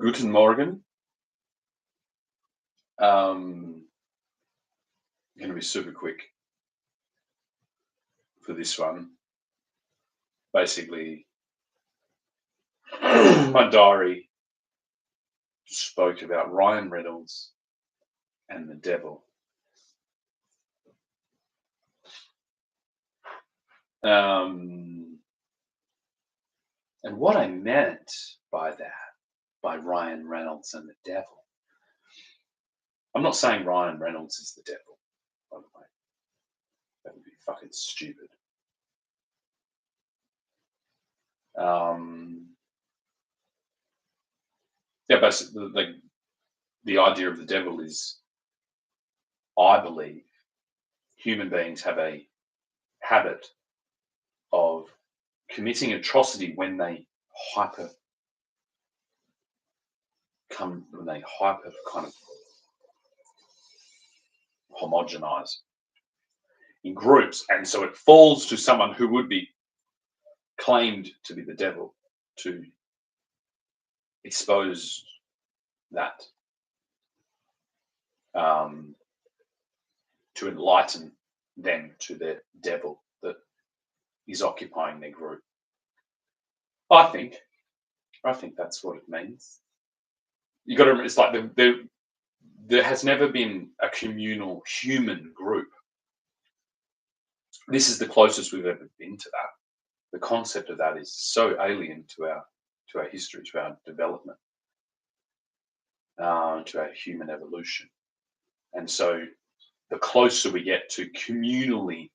Guten Morgen. Going to be super quick for this one. Basically, my diary spoke about Ryan Reynolds and the devil. And what I meant by that, by Ryan Reynolds and the devil, I'm not saying Ryan Reynolds is the devil, by the way. That would be fucking stupid. Yeah, basically, the idea of the devil is, I believe, human beings have a habit of committing atrocity when they hyper kind of homogenize in groups, and so it falls to someone who would be claimed to be the devil to expose that, to enlighten them to the devil that is occupying their group. I think that's what it means. You got to. It's like there has never been a communal human group. This is the closest we've ever been to that. The concept of that is so alien to our history, to our development, to our human evolution. And so the closer we get to communally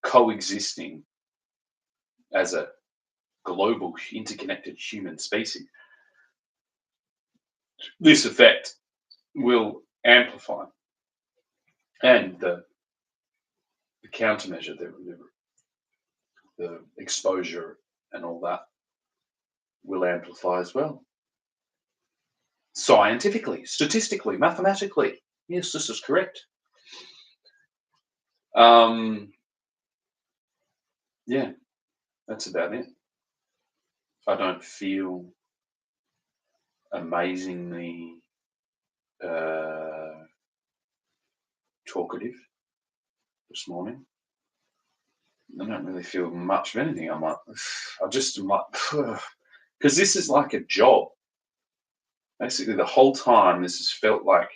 coexisting as a global interconnected human species, this effect will amplify. And the countermeasure, the exposure and all that will amplify as well. Scientifically, statistically, mathematically. Yes, this is correct. Yeah, that's about it. I don't feel amazingly talkative this morning. I don't really feel much of anything. I'm like, because this is like a job. Basically, the whole time, this has felt like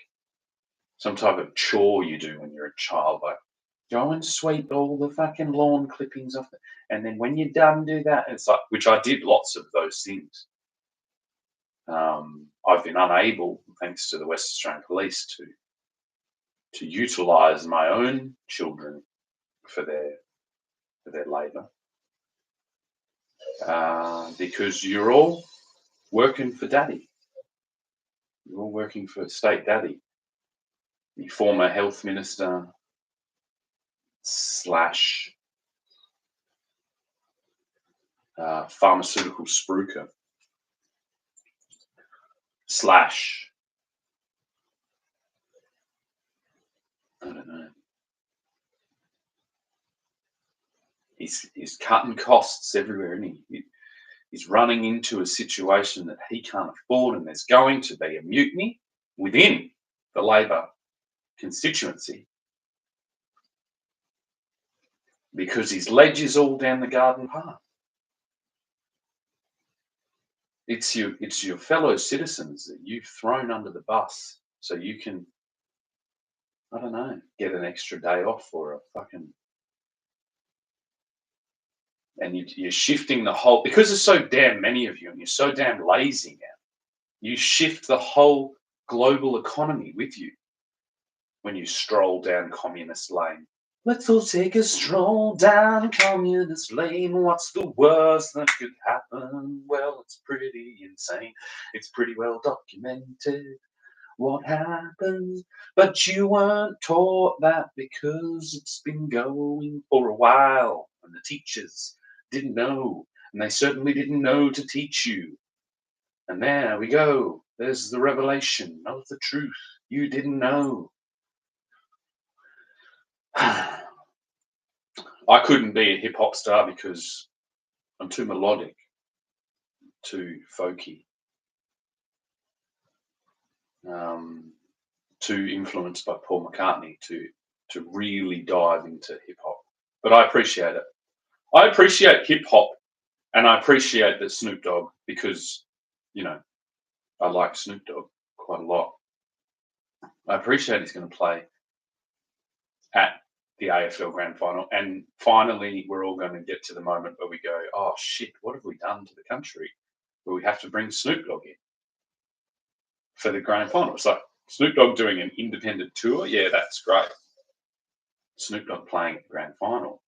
some type of chore you do when you're a child. Like, go and sweep all the fucking lawn clippings off, and then when you're done, do that. And it's like, which I did lots of those things. I've been unable, thanks to the West Australian Police, to utilise my own children for their labour, because you're all working for daddy. You're all working for state daddy, the former health minister slash pharmaceutical spruiker slash, I don't know. He's cutting costs everywhere, isn't he? He's running into a situation that he can't afford, and there's going to be a mutiny within the Labor constituency because his ledge is all down the garden path. It's your fellow citizens that you've thrown under the bus so you can, I don't know, get an extra day off or a fucking, and you're shifting the whole, because there's so damn many of you and you're so damn lazy now, you shift the whole global economy with you when you stroll down communist lane. Let's all take a stroll down communist lane. What's the worst that could happen? Well, it's pretty insane. It's pretty well documented what happens. But you weren't taught that because it's been going for a while. And the teachers didn't know. And they certainly didn't know to teach you. And there we go. There's the revelation of the truth. You didn't know. I couldn't be a hip hop star because I'm too melodic, too folky. too influenced by Paul McCartney to really dive into hip hop. But I appreciate it. I appreciate hip hop, and I appreciate that Snoop Dogg because you know I like Snoop Dogg quite a lot. I appreciate he's going to play at the AFL Grand Final, and finally we're all going to get to the moment where we go, "Oh shit, what have we done to the country?" Where we have to bring Snoop Dogg in for the Grand Final. It's like Snoop Dogg doing an independent tour. Yeah, that's great. Snoop Dogg playing at the Grand Final.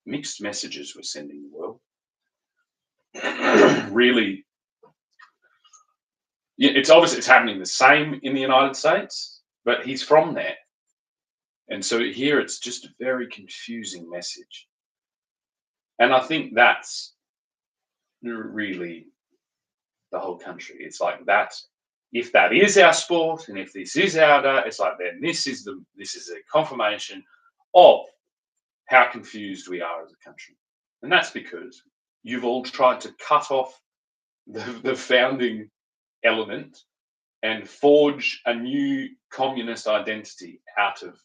Mixed messages we're sending the world. Really, yeah, it's obvious it's happening the same in the United States, but he's from there. And so here it's just a very confusing message. And I think that's really the whole country. It's like that. If that is our sport, and if this is our day, it's like then this is a confirmation of how confused we are as a country. And that's because you've all tried to cut off the founding element and forge a new communist identity out of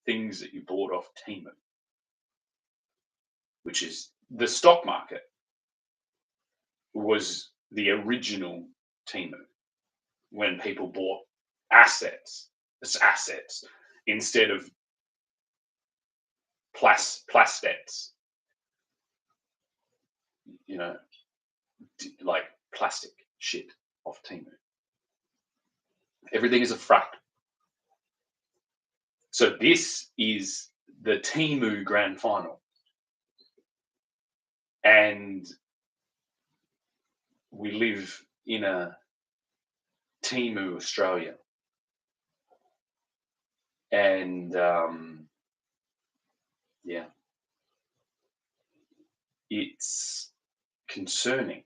things that you bought off Timu, which is the stock market was the original Timu when people bought assets, instead of plastets, like plastic shit off Timu. Everything is a fractal. So this is the Timu Grand Final. And we live in a Timu Australia. And yeah, it's concerning.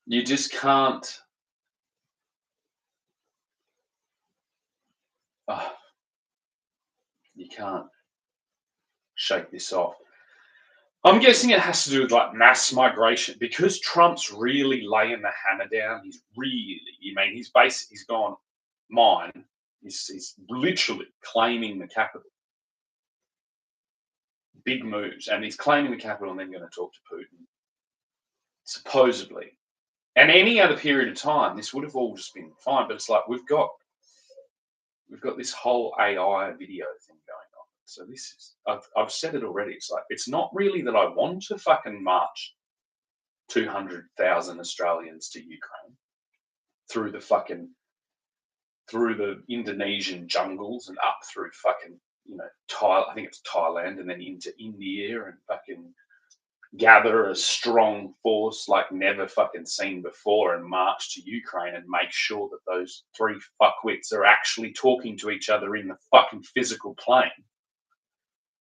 You just can't. You can't shake this off. I'm guessing it has to do with like mass migration because Trump's really laying the hammer down. He's gone mine. He's literally claiming the capital. Big moves, and he's claiming the capital and then going to talk to Putin, supposedly. And any other period of time, this would have all just been fine. But it's like we've got this whole AI video thing going on. So this is I've said it already. It's like it's not really that I want to fucking march 200,000 Australians to Ukraine through the Indonesian jungles and up through fucking I think it's Thailand and then into India and fucking gather a strong force like never fucking seen before and march to Ukraine and make sure that those three fuckwits are actually talking to each other in the fucking physical plane.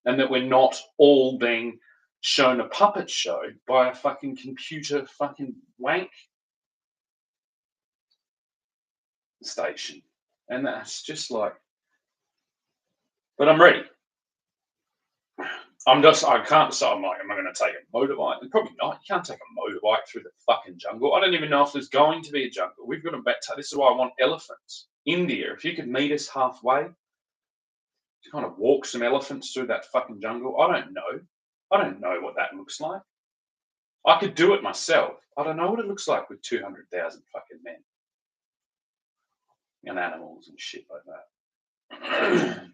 And that we're not all being shown a puppet show by a fucking computer fucking wank station. And that's just like, but I'm ready. I can't decide. I'm like, am I going to take a motorbike? Probably not. You can't take a motorbike through the fucking jungle. I don't even know if there's going to be a jungle. We've got to bet. This is why I want elephants. India, if you could meet us halfway, to kind of walk some elephants through that fucking jungle. I don't know. I don't know what that looks like. I could do it myself. I don't know what it looks like with 200,000 fucking men and animals and shit like that.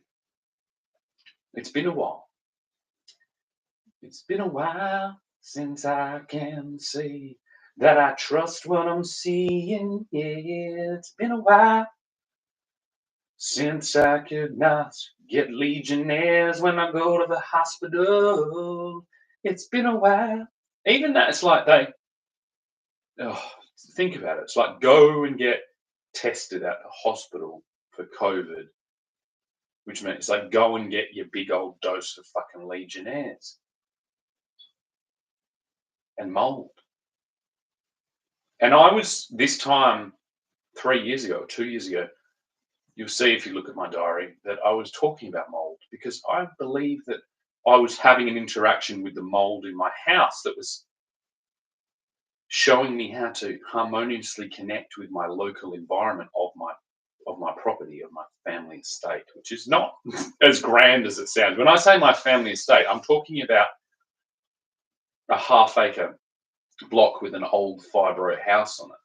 It's been a while. It's been a while since I can say that I trust what I'm seeing. Yeah, it's been a while since I could not get legionnaires when I go to the hospital. It's been a while. Even that, it's like think about it. It's like go and get tested at the hospital for COVID, which means it's like go and get your big old dose of fucking legionnaires and mold. And I was this time 3 years ago, 2 years ago, you'll see if you look at my diary that I was talking about mold because I believe that I was having an interaction with the mold in my house that was showing me how to harmoniously connect with my local environment of my property, of my family estate, which is not as grand as it sounds. When I say my family estate, I'm talking about a half-acre block with an old fibro house on it.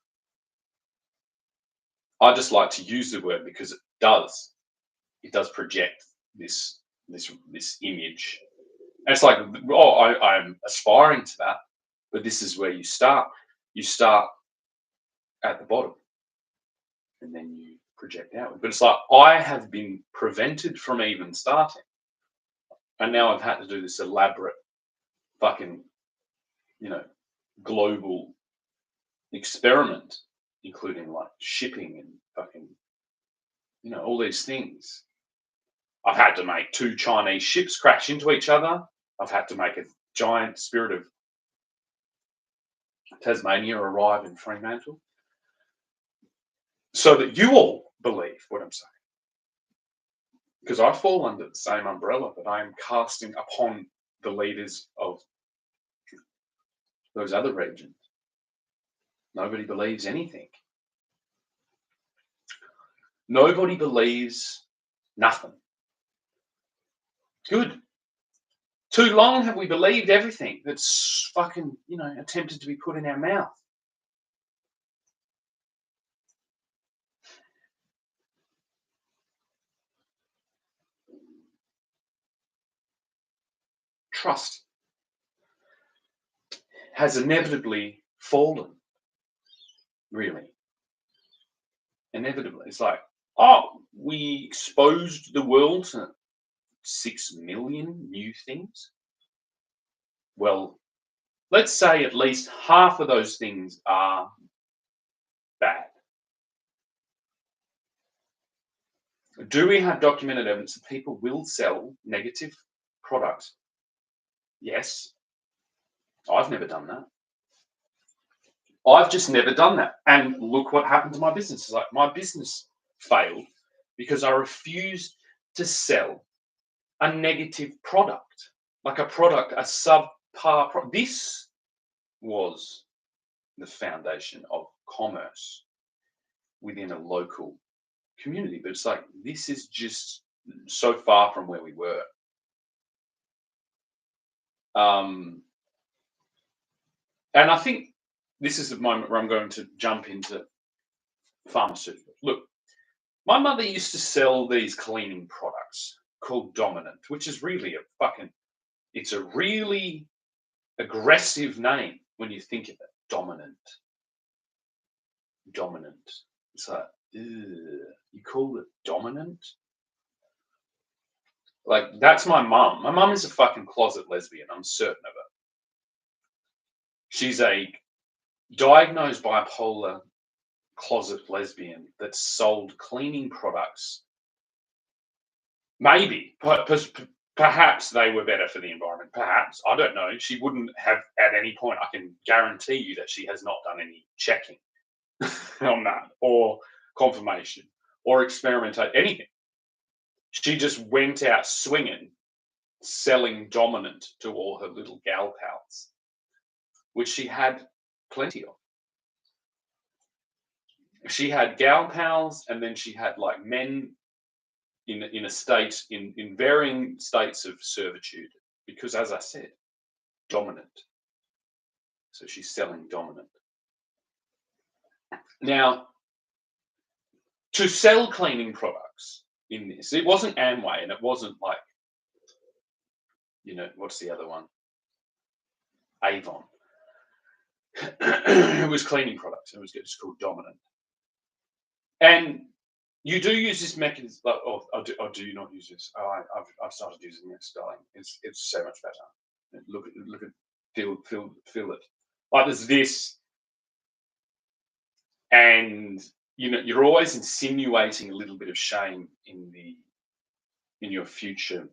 I just like to use the word because it does project this image. And it's like, oh, I'm aspiring to that, but this is where you start. You start at the bottom, and then you project outward. But it's like I have been prevented from even starting, and now I've had to do this elaborate fucking, you know, global experiment, including like shipping and fucking, all these things. I've had to make two Chinese ships crash into each other. I've had to make a giant Spirit of Tasmania arrive in Fremantle so that you all believe what I'm saying. Because I fall under the same umbrella that I am casting upon the leaders of those other regions. Nobody believes anything. Nobody believes nothing. Good. Too long have we believed everything that's fucking, attempted to be put in our mouth. Trust has inevitably fallen. Really. Inevitably. It's like, we exposed the world to 6 million new things. Well, let's say at least half of those things are bad. Do we have documented evidence that people will sell negative products? Yes. I've never done that. I've just never done that. And look what happened to my business. It's like my business failed because I refused to sell a negative product, like a product, a subpar product. This was the foundation of commerce within a local community. But it's like, this is just so far from where we were. And I think this is the moment where I'm going to jump into pharmaceuticals. Look, my mother used to sell these cleaning products called Dominant, which is really it's a really aggressive name when you think of it. Dominant. It's like, you call it Dominant? Like, that's my mum. My mum is a fucking closet lesbian. I'm certain of it. She's a diagnosed bipolar closet lesbian that sold cleaning products. Maybe, perhaps they were better for the environment. Perhaps, I don't know. She wouldn't have at any point. I can guarantee you that she has not done any checking on that, or confirmation, or experimentate, anything. She just went out swinging, selling Dominant to all her little gal pals, which she had plenty of. She had gal pals, and then she had like men in a state in varying states of servitude, because, as I said, dominant. So she's selling Dominant. Now, to sell cleaning products in this, it wasn't Amway, and it wasn't like, what's the other one? Avon. It was cleaning products. It was just called Dominant. And you do use this mechanism. Like, do you not use this? I've started using this, darling. It's so much better. Look at, feel it. Like, there's this, and you're always insinuating a little bit of shame in your future,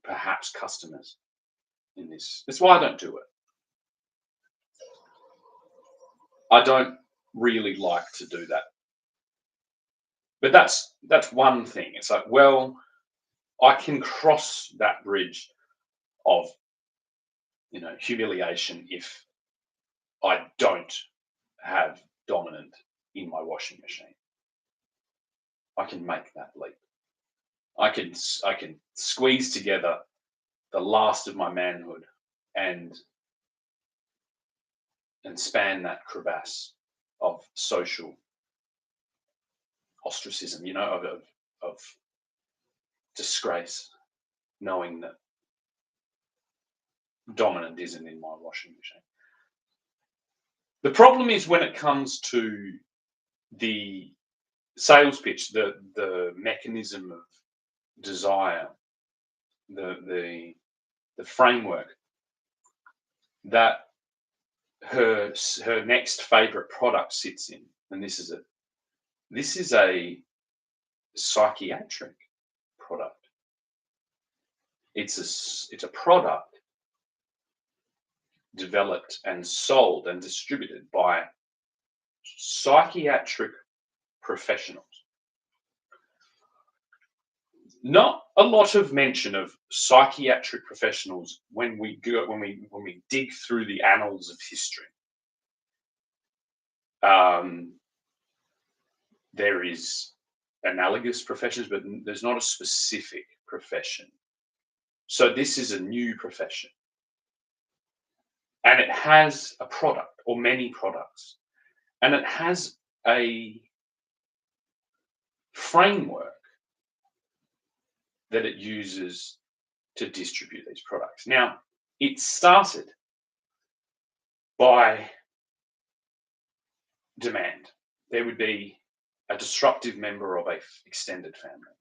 perhaps, customers in this. That's why I don't do it. I don't really like to do that. But that's one thing. It's like, well, I can cross that bridge of, humiliation if I don't have dominant in my washing machine. I can make that leap. I can squeeze together the last of my manhood and span that crevasse of social ostracism, of disgrace, knowing that dominant isn't in my washing machine. The problem is when it comes to the sales pitch, the mechanism of desire, the framework that her next favorite product sits in, and this is a psychiatric product. It's a product developed and sold and distributed by psychiatric professionals. Not a lot of mention of psychiatric professionals when we dig through the annals of history. There is analogous professions, but there's not a specific profession. So this is a new profession, and it has a product or many products, and it has a framework that it uses to distribute these products. Now, it started by demand. There would be a disruptive member of a extended family.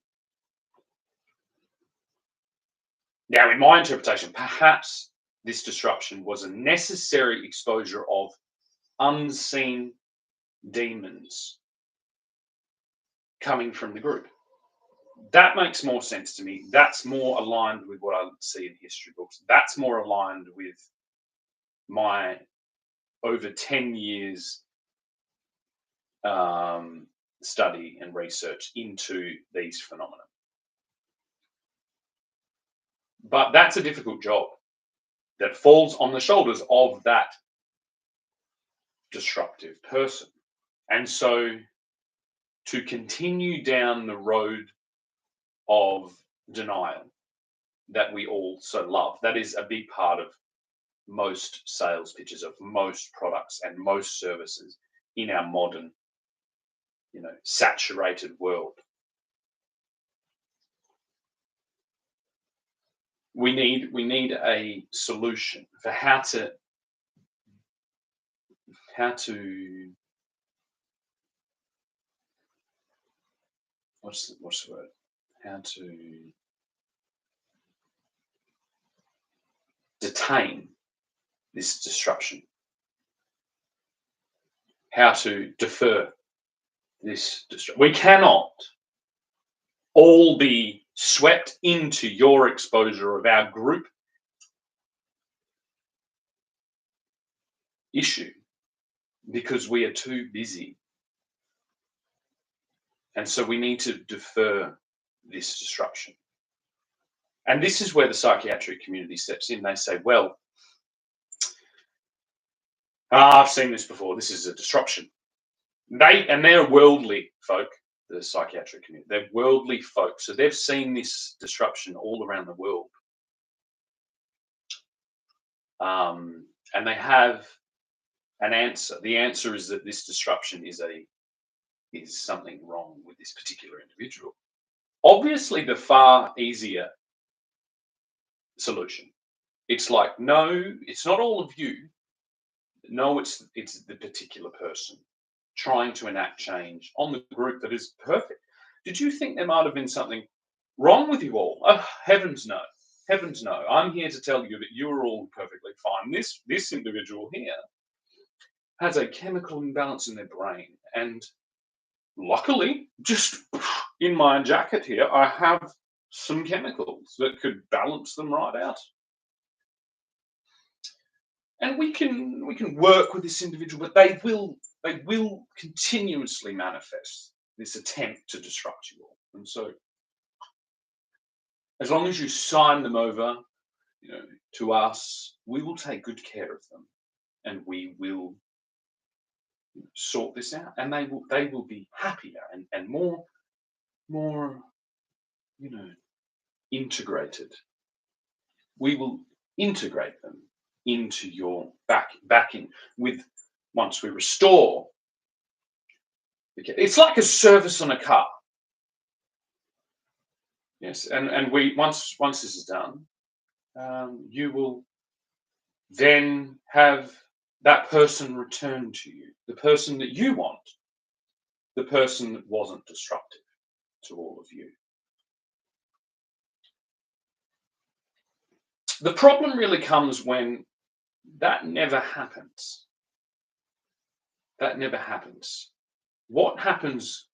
Now, in my interpretation, perhaps this disruption was a necessary exposure of unseen demons coming from the group. That makes more sense to me. That's more aligned with what I see in history books. That's more aligned with my over 10 years study and research into these phenomena. But that's a difficult job that falls on the shoulders of that disruptive person. And so to continue down the road of denial that we all so love, that is a big part of most sales pitches, of most products and most services in our modern, saturated world. We need a solution for how to what's the word? How to detain this disruption. How to defer this disruption. We cannot all be swept into your exposure of our group issue because we are too busy. And so we need to defer this disruption. And this is where the psychiatric community steps in. They say, well, I've seen this before. This is a disruption. They're worldly folk, the psychiatric community. They're worldly folk. So they've seen this disruption all around the world. And they have an answer. The answer is that this disruption is something wrong with this particular individual. Obviously, the far easier solution. It's like, no, it's not all of you. No, it's the particular person trying to enact change on the group that is perfect. Did you think there might have been something wrong with you all? Oh, heavens no. Heavens no. I'm here to tell you that you're all perfectly fine. This individual here has a chemical imbalance in their brain. And luckily, just in my jacket here, I have some chemicals that could balance them right out. And we can work with this individual, but they will continuously manifest this attempt to disrupt you all. And so as long as you sign them over, to us, we will take good care of them. and we will sort this out, and they will be happier and more integrated. We will integrate them into your back in with once we restore. It's like a service on a car. Yes, and we once this is done, you will then have that person return to you, the person that you want, the person that wasn't destructive to all of you. The problem really comes when that never happens. That never happens. What happens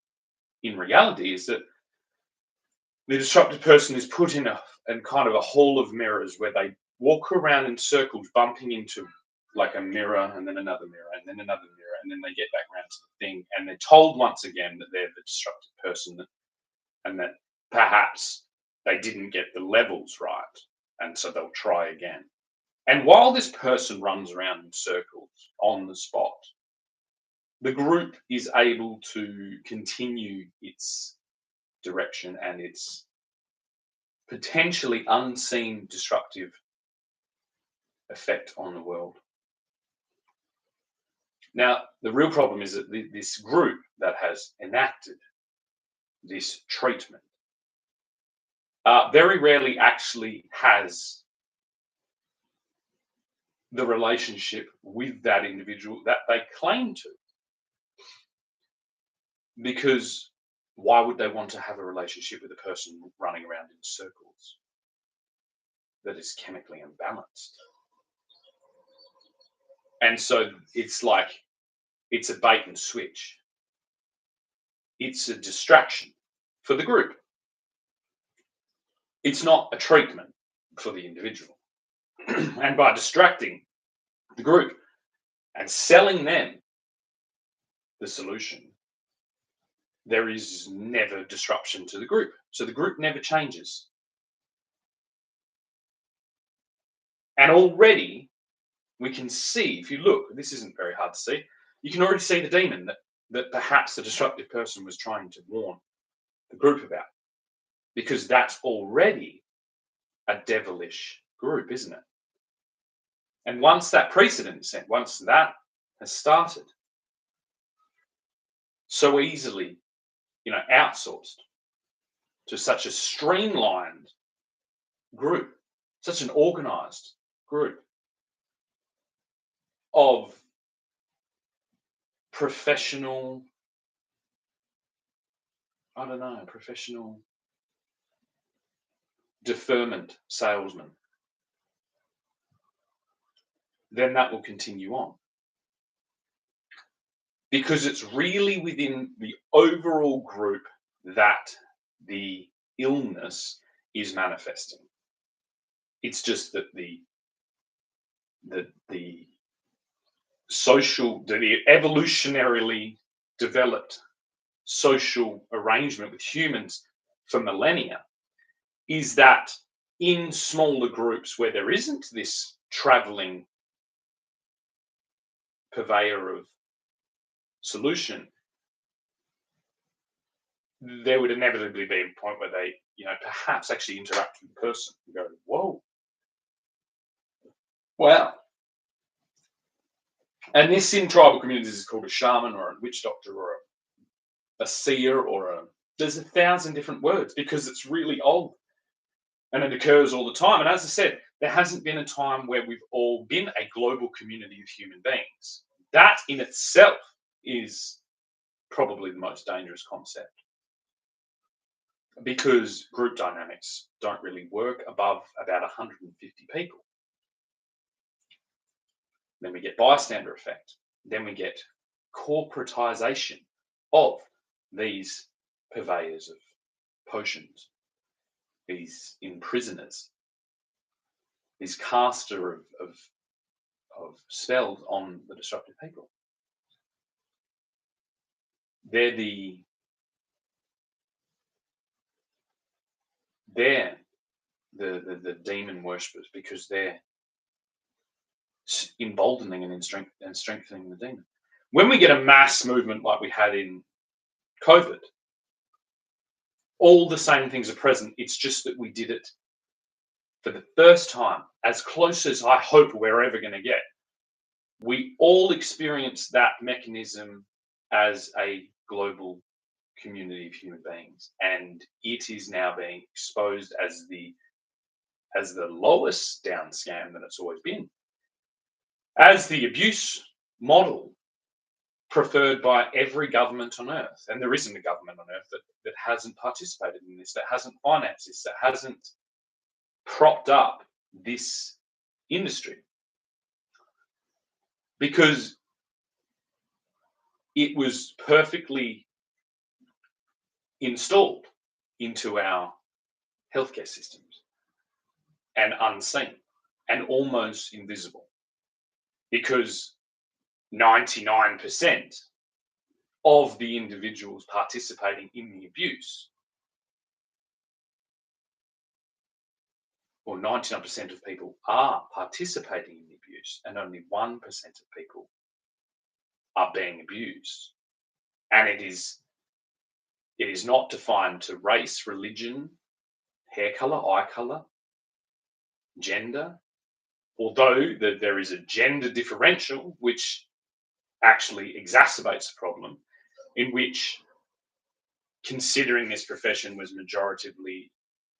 in reality is that the disrupted person is put in kind of a hall of mirrors where they walk around in circles, bumping into like a mirror and then another mirror and then another mirror, and then they get back around to the thing, and they're told once again that they're the disrupted person, and that perhaps they didn't get the levels right, and so they'll try again. And while this person runs around in circles on the spot, the group is able to continue its direction and its potentially unseen destructive effect on the world. Now, the real problem is that this group that has enacted this treatment very rarely actually has the relationship with that individual that they claim to. Because why would they want to have a relationship with a person running around in circles that is chemically imbalanced? And so it's like it's a bait and switch. It's a distraction for the group. It's not a treatment for the individual. And by distracting the group and selling them the solution, there is never disruption to the group. So the group never changes. And already we can see, if you look, this isn't very hard to see, you can already see the demon that perhaps the disruptive person was trying to warn the group about. Because that's already a devilish group, isn't it? And once that precedent is set, once that has started, so easily, outsourced to such a streamlined group, such an organized group of professional deferment salesmen, then that will continue on. Because it's really within the overall group that the illness is manifesting. It's just that the evolutionarily developed social arrangement with humans for millennia is that in smaller groups where there isn't this traveling purveyor of solution, there would inevitably be a point where they, perhaps actually interact with the person and go, whoa, wow. And this in tribal communities is called a shaman or a witch doctor or a seer or there's 1,000 different words because it's really old and it occurs all the time. And as I said, there hasn't been a time where we've all been a global community of human beings. That in itself is probably the most dangerous concept because group dynamics don't really work above about 150 people. Then we get bystander effect. Then we get corporatization of these purveyors of potions, these imprisoners, these caster of spells on the disruptive people. They're the demon worshippers because they're emboldening and strengthening the demon. When we get a mass movement like we had in COVID, all the same things are present. It's just that we did it for the first time, as close as I hope we're ever going to get. We all experience that mechanism as a global community of human beings, and it is now being exposed as the lowest down scam that it's always been, as the abuse model preferred by every government on earth. And there isn't a government on earth that hasn't participated in this, that hasn't financed this, that hasn't propped up this industry, because it was perfectly installed into our healthcare systems and unseen and almost invisible, because 99% of the individuals participating in the abuse, or 99% of people are participating in the abuse, and only 1% of people are being abused. And it is not defined to race, religion, hair color, eye color, gender, although there is a gender differential which actually exacerbates the problem, in which, considering this profession was majoritively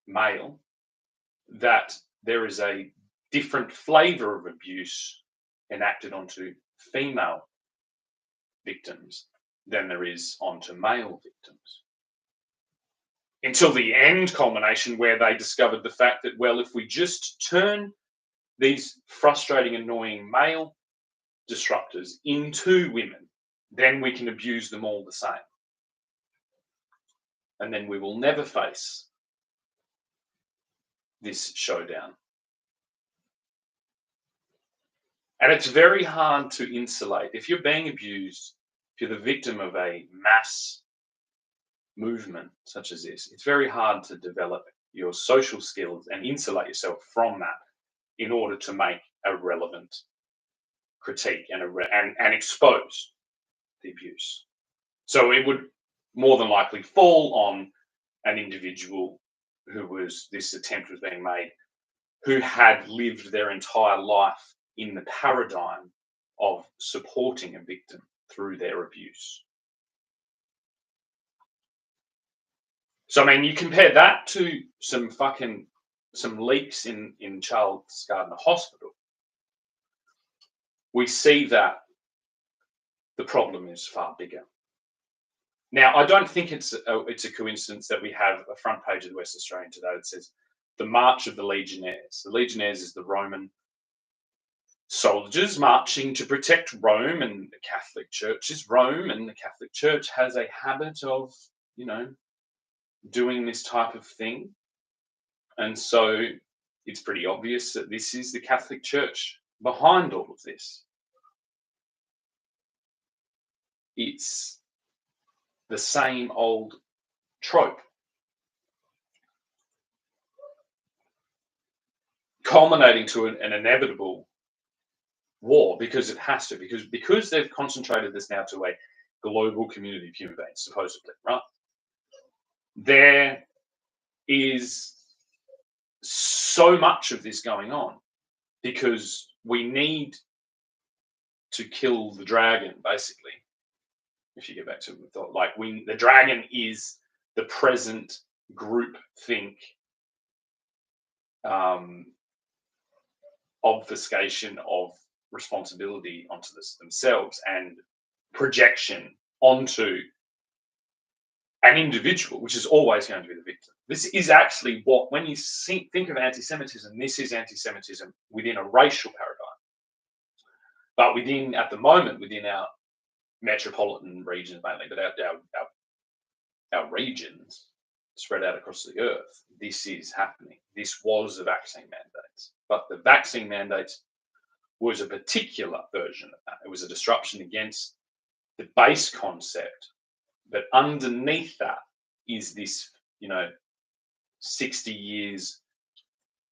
male, that there is a different flavor of abuse enacted onto female victims than there is onto male victims. Until the end culmination, where they discovered the fact that, well, if we just turn these frustrating, annoying male disruptors into women, then we can abuse them all the same. And then we will never face this showdown. And it's very hard to insulate. If you're being abused, if you're the victim of a mass movement such as this, it's very hard to develop your social skills and insulate yourself from that in order to make a relevant critique and expose the abuse. So it would more than likely fall on an individual this attempt was being made, who had lived their entire life in the paradigm of supporting a victim through their abuse. So, I mean, you compare that to some leaks in Charles Gardner Hospital, we see that the problem is far bigger. Now, I don't think it's a coincidence that we have a front page of the West Australian today that says the March of the Legionnaires. The Legionnaires is the Roman soldiers marching to protect Rome and the Catholic Church is Rome, and the Catholic Church has a habit of, doing this type of thing. And so it's pretty obvious that this is the Catholic Church behind all of this. It's the same old trope, culminating to an inevitable war, because it has to, because they've concentrated this now to a global community of human beings, supposedly, right? There is so much of this going on because we need to kill the dragon, basically. If you get back to it, the dragon is the present group think obfuscation of responsibility onto themselves and projection onto an individual, which is always going to be the victim. This is actually when you think of anti-Semitism, this is anti-Semitism within a racial paradigm. But within our metropolitan regions mainly, but our regions spread out across the earth, this is happening. This was the vaccine mandates. But the vaccine mandates was a particular version of that. It was a disruption against the base concept. But underneath that is this, 60 years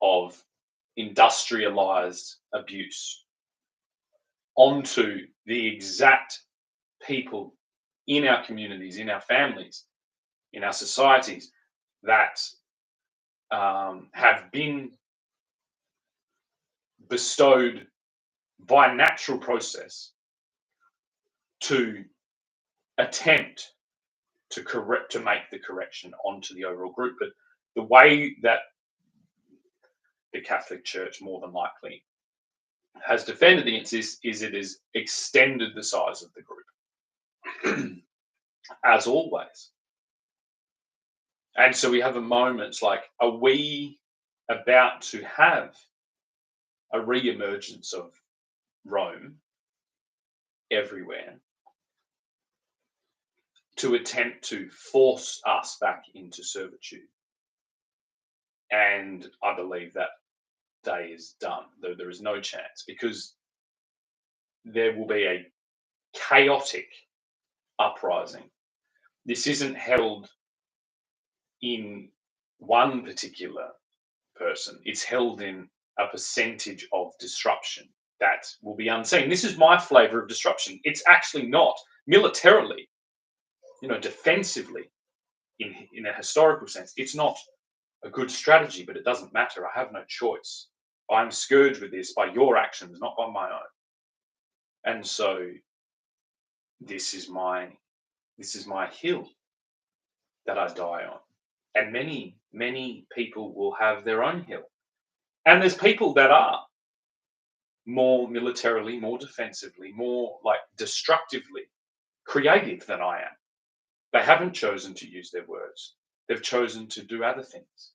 of industrialized abuse onto the exact people in our communities, in our families, in our societies that have been bestowed by natural process to attempt to make the correction onto the overall group. But the way that the Catholic Church more than likely has defended against this is it has extended the size of the group, as always. And so we have a moment like, are we about to have a re-emergence of Rome everywhere to attempt to force us back into servitude? And I believe that day is done, though there is no chance, because there will be a chaotic uprising. This isn't held in one particular person, it's held in a percentage of disruption that will be unseen. This is my flavor of disruption. It's actually not militarily, defensively, in a historical sense. It's not a good strategy, but it doesn't matter. I have no choice. I'm scourged with this by your actions, not by my own. And so this is my hill that I die on. And many, many people will have their own hill. And there's people that are more militarily, more defensively, more like destructively creative than I am. They haven't chosen to use their words. They've chosen to do other things.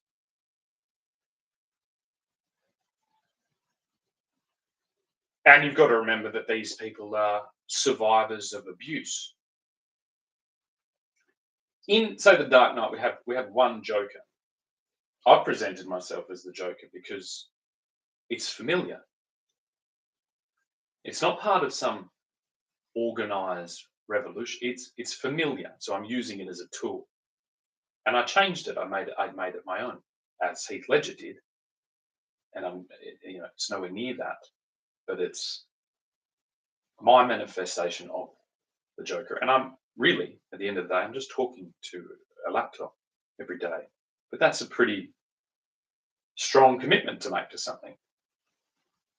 And you've got to remember that these people are survivors of abuse. In, say, The Dark Knight, we have one Joker. I've presented myself as the Joker because it's familiar. It's not part of some organized revolution. It's familiar, so I'm using it as a tool. And I changed it. I made it my own, as Heath Ledger did. And it's nowhere near that, but it's my manifestation of the Joker. And I'm really, at the end of the day, I'm just talking to a laptop every day. But that's a pretty strong commitment to make to something.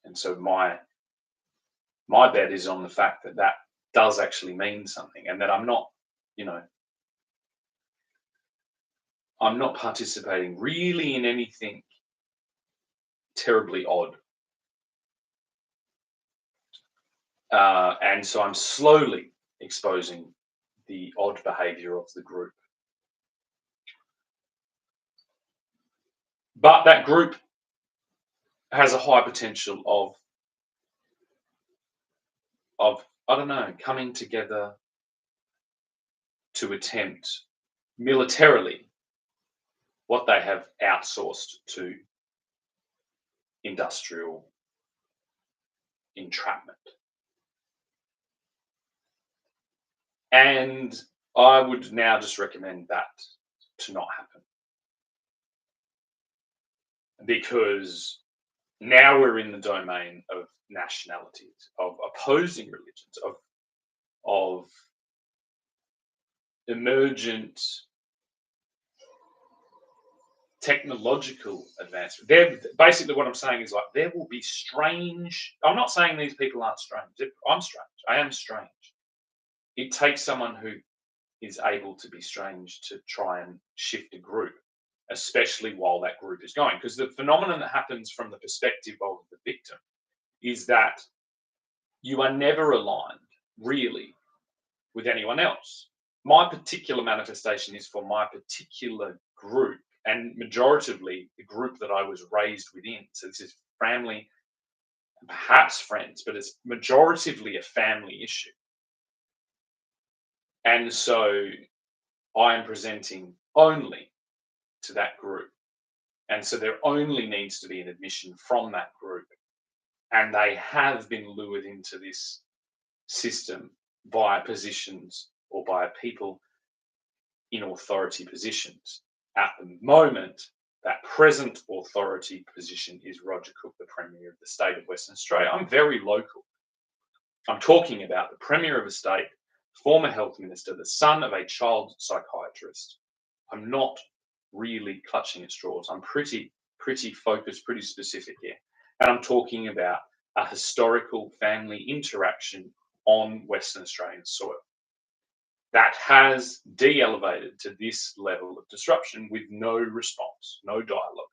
And so my bet is on the fact that that does actually mean something, and that I'm not participating really in anything terribly odd. And so I'm slowly exposing the odd behavior of the group. But that group has a high potential of I don't know, coming together to attempt militarily what they have outsourced to industrial entrapment. And I would now just recommend that to not happen. Because now we're in the domain of nationalities, of opposing religions, of emergent technological advancement. Basically what I'm saying is, like, there will be strange. I'm not saying these people aren't strange. I'm strange. I am strange. It takes someone who is able to be strange to try and shift a group, especially while that group is going. Because the phenomenon that happens from the perspective of the victim is that you are never aligned really with anyone else. My particular manifestation is for my particular group, and majoritively the group that I was raised within. So this is family, perhaps friends, but it's majoritively a family issue. And so I am presenting only to that group. And so there only needs to be an admission from that group. And they have been lured into this system by positions or by people in authority positions. At the moment, that present authority position is Roger Cook, the Premier of the state of Western Australia. I'm very local. I'm talking about the Premier of a state, former health minister, the son of a child psychiatrist. I'm not really clutching at straws. I'm pretty focused, pretty specific here. And I'm talking about a historical family interaction on Western Australian soil that has de-elevated to this level of disruption with no response, no dialogue.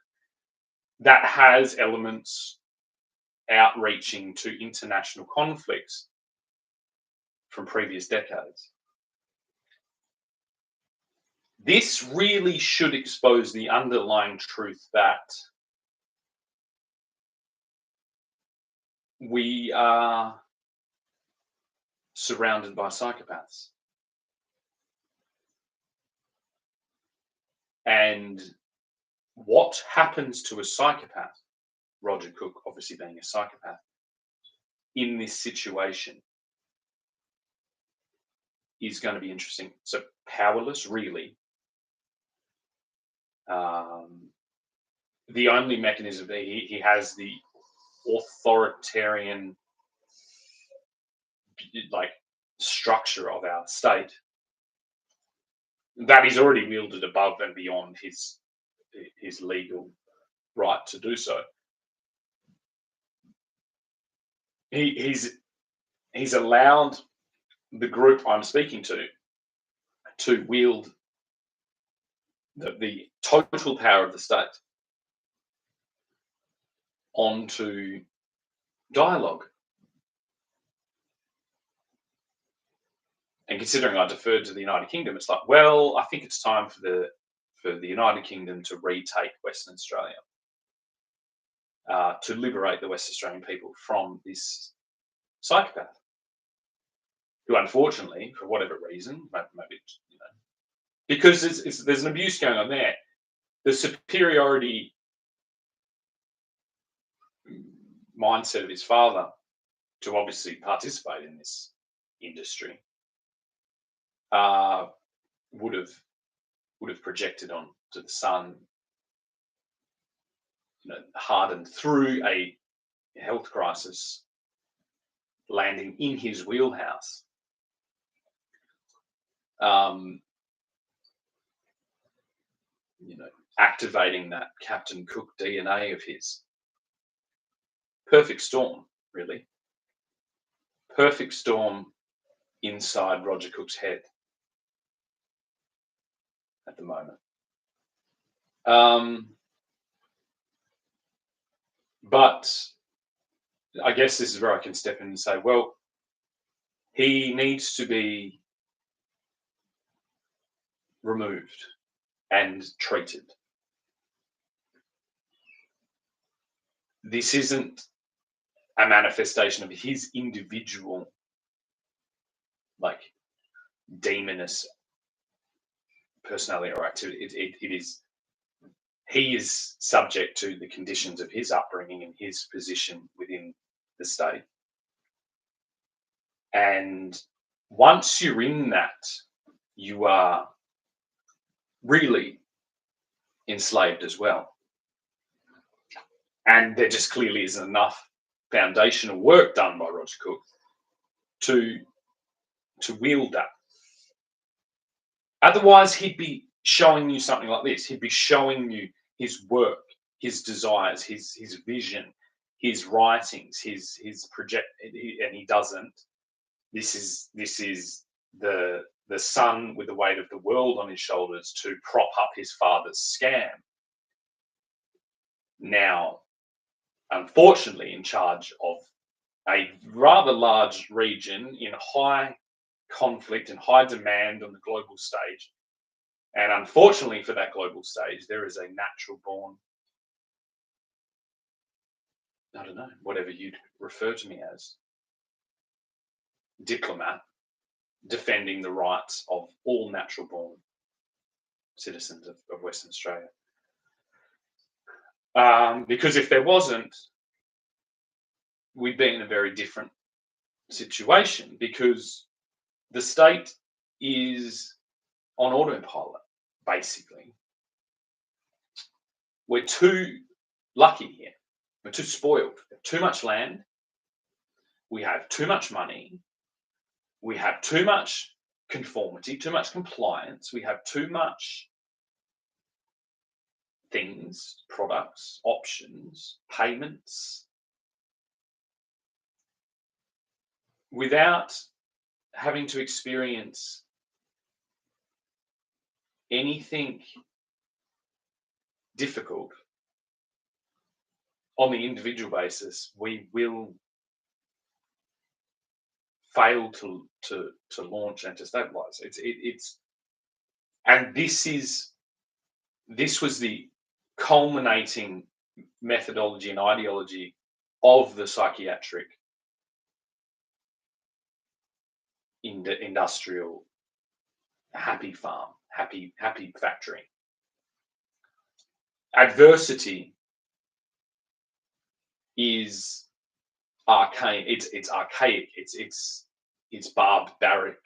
That has elements outreaching to international conflicts from previous decades. This really should expose the underlying truth that we are surrounded by psychopaths. And what happens to a psychopath, Roger Cook obviously being a psychopath, in this situation is going to be interesting. So powerless, really. The only mechanism he has the authoritarian like structure of our state that he's already wielded above and beyond his legal right to do so. He's allowed the group I'm speaking to wield the total power of the state onto dialogue. And considering I deferred to the United Kingdom, it's like, well, I think it's time for the United Kingdom to retake Western Australia, to liberate the West Australian people from this psychopath, who unfortunately, for whatever reason, maybe because there's an abuse going on there, the superiority mindset of his father to obviously participate in this industry would have projected on to the son, hardened through a health crisis, landing in his wheelhouse. Activating that Captain Cook DNA of his. Perfect storm, really. Perfect storm inside Roger Cook's head at the moment. But I guess this is where I can step in and say, well, he needs to be removed and treated. This isn't a manifestation of his individual, demonous personality or activity. It is, he is subject to the conditions of his upbringing and his position within the state. And once you're in that, you are really enslaved as well. And there just clearly isn't enough foundational work done by Roger Cook to wield that. Otherwise, he'd be showing you something like this. He'd be showing you his work, his desires, his vision, his writings, his project, and he doesn't. This is the son with the weight of the world on his shoulders to prop up his father's scam. Now, unfortunately, in charge of a rather large region in high conflict and high demand on the global stage. And unfortunately for that global stage, there is a natural born, I don't know, whatever you'd refer to me as, diplomat defending the rights of all natural born citizens of Western Australia. Because if there wasn't, we'd be in a very different situation, because the state is on autopilot, basically. We're too lucky here. We're too spoiled. Too much land, we have too much money, we have too much conformity, too much compliance, we have too much things, products, options, payments, without having to experience anything difficult on the individual basis, we will fail to launch and to stabilize. It's and this was the culminating methodology and ideology of the psychiatric industrial happy farm, happy factory. Adversity is archaic. It's archaic. It's barbaric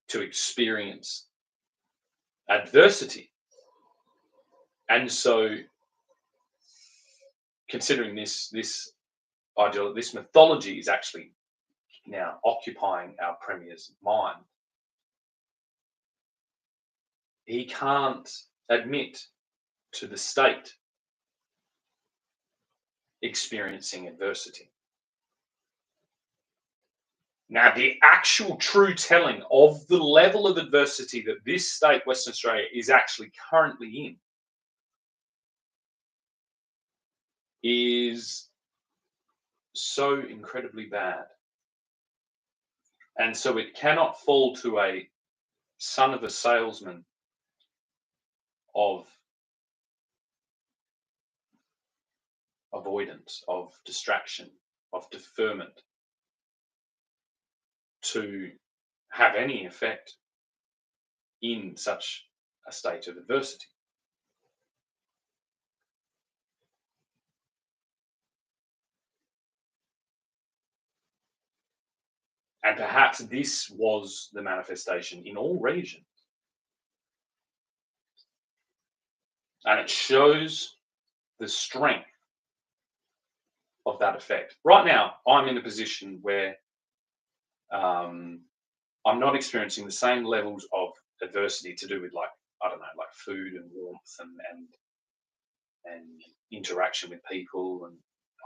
to experience adversity. And so, considering this mythology is actually now occupying our premier's mind, he can't admit to the state experiencing adversity. Now, the actual true telling of the level of adversity that this state, Western Australia, is actually currently in is so incredibly bad. And so it cannot fall to a son of a salesman of avoidance, of distraction, of deferment to have any effect in such a state of adversity. And perhaps this was the manifestation in all regions. And it shows the strength of that effect. Right now, I'm in a position where I'm not experiencing the same levels of adversity to do with, like, I don't know, like food and warmth and interaction with people and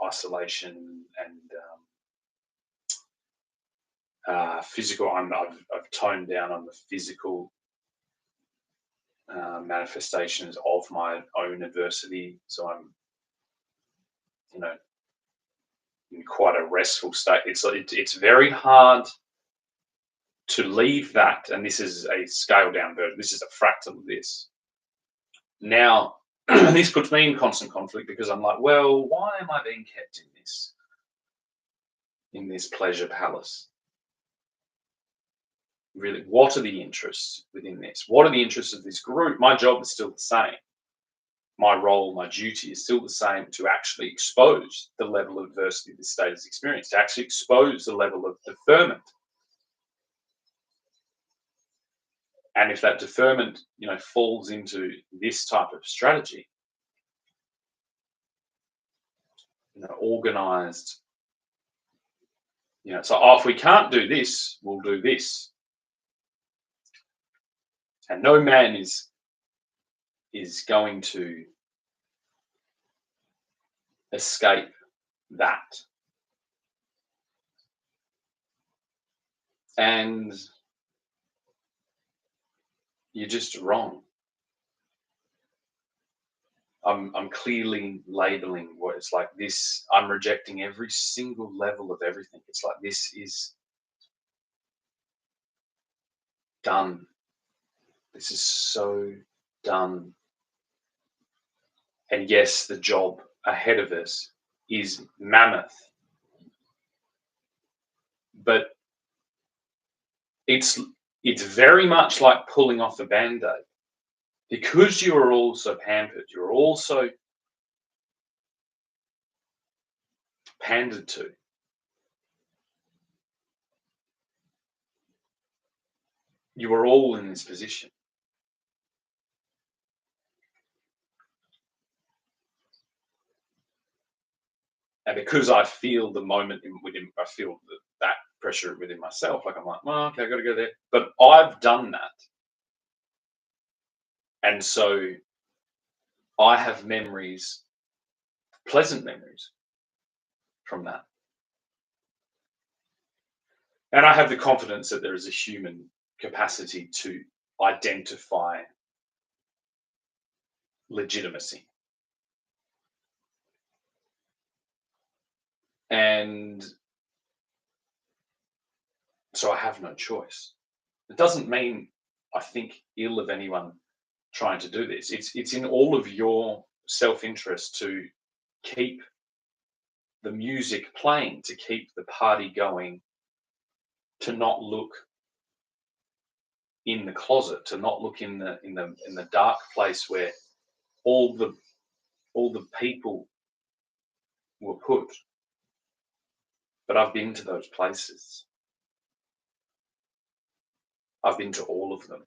isolation and physical. I've toned down on the physical manifestations of my own adversity, so I'm, in quite a restful state. It's very hard to leave that, and this is a scaled down version. This is a fractal of this. Now, this puts me in constant conflict because I'm like, well, why am I being kept in this pleasure palace? Really, what are the interests within this? What are the interests of this group? My job is still the same. My role, my duty is still the same, to actually expose the level of adversity this state has experienced, to actually expose the level of deferment. And if that deferment, falls into this type of strategy, organized, so if we can't do this, we'll do this. And no man is going to escape that. And you're just wrong. I'm clearly labeling what it's like. This, I'm rejecting every single level of everything. It's like, this is done. This is so done. And yes, the job ahead of us is mammoth. But it's very much like pulling off a Band-Aid. Because you are also pampered, you're also pandered to. You are all in this position. And because I feel the moment within, I feel that pressure within myself. Like I'm like, well, okay, I got to go there. But I've done that, and so I have memories, pleasant memories from that, and I have the confidence that there is a human capacity to identify legitimacy, and so I have no choice. It doesn't mean I think ill of anyone trying to do this. It's in all of your self-interest to keep the music playing, to keep the party going, to not look in the closet, to not look in the dark place where all the all the people were put. But I've been to those places. I've been to all of them.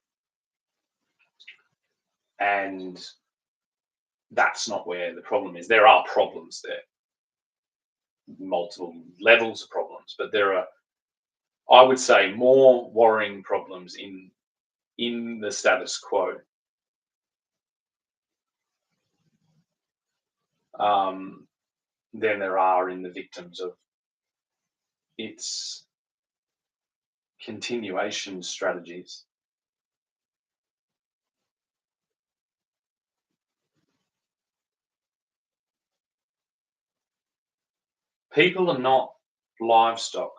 And that's not where the problem is. There are problems there, multiple levels of problems, but there are, I would say, more worrying problems in the status quo, um, than there are in the victims of its continuation strategies. People are not livestock.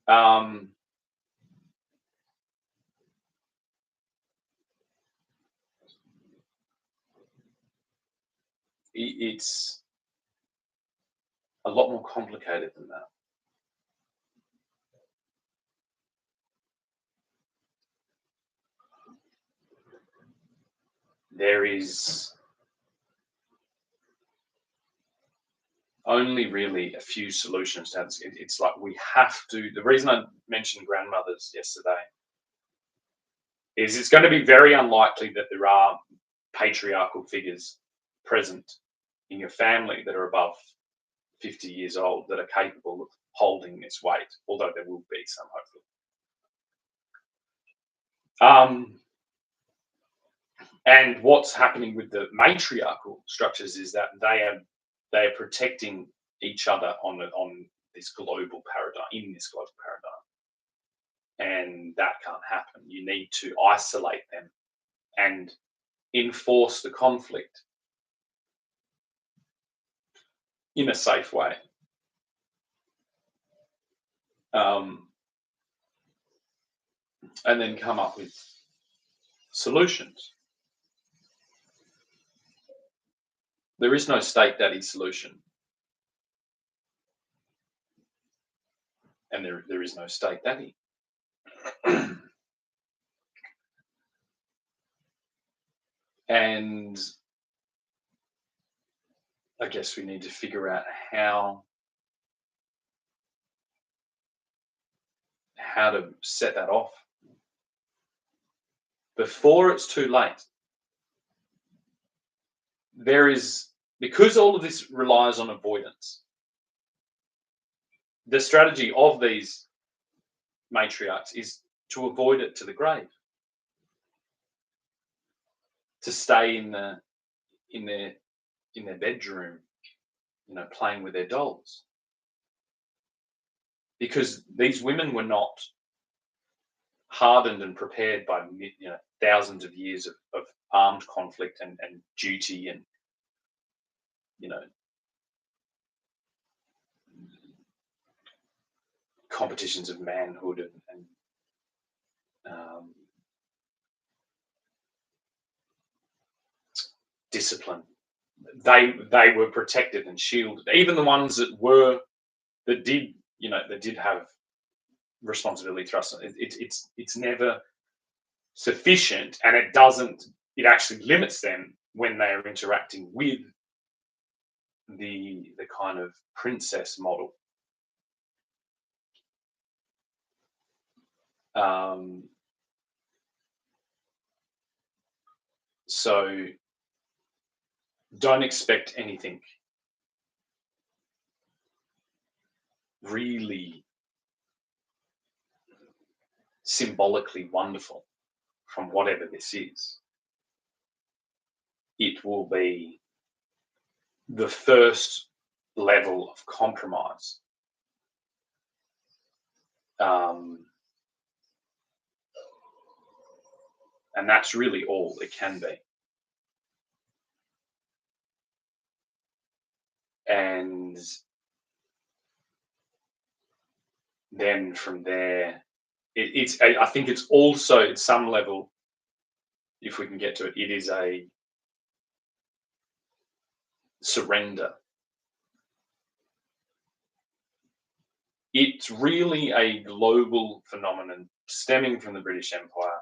Um, it's a lot more complicated than that. There is only really a few solutions to that. It's like we have to. The reason I mentioned grandmothers yesterday is it's going to be very unlikely that there are patriarchal figures present in your family that are above 50 years old that are capable of holding this weight, although there will be some, hopefully. And what's happening with the matriarchal structures is that they are protecting each other on this global paradigm, in this global paradigm, and that can't happen. You need to isolate them and enforce the conflict in a safe way. Um, and then come up with solutions. There is no state daddy solution, and there is no state daddy. And I guess we need to figure out how to set that off before it's too late. There is, because all of this relies on avoidance, the strategy of these matriarchs is to avoid it to the grave, to stay in their bedroom, playing with their dolls, because these women were not hardened and prepared by thousands of years of armed conflict and duty and you know competitions of manhood and discipline. They were protected and shielded. Even the ones that did have responsibility thrust. It's never sufficient, and it actually limits them when they are interacting with the kind of princess model. So don't expect anything really symbolically wonderful from whatever this is. It will be the first level of compromise. And that's really all it can be. And then from there, I think it's also at some level, if we can get to it, it is a surrender. It's really a global phenomenon stemming from the British Empire.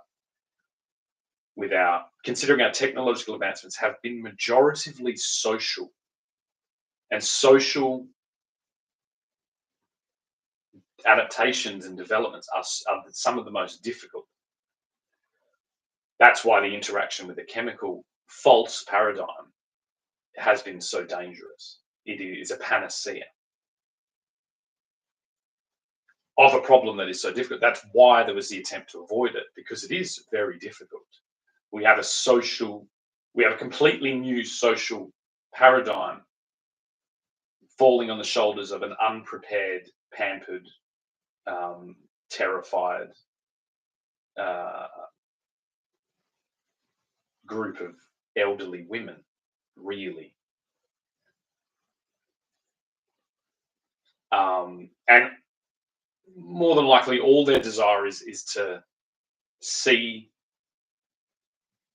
Considering our technological advancements have been majoritively social, and social adaptations and developments are some of the most difficult. That's why the interaction with the chemical false paradigm has been so dangerous. It is a panacea of a problem that is so difficult. That's why there was the attempt to avoid it, because it is very difficult. We have a completely new social paradigm falling on the shoulders of an unprepared, pampered, terrified group of elderly women, really. And more than likely, all their desire is to see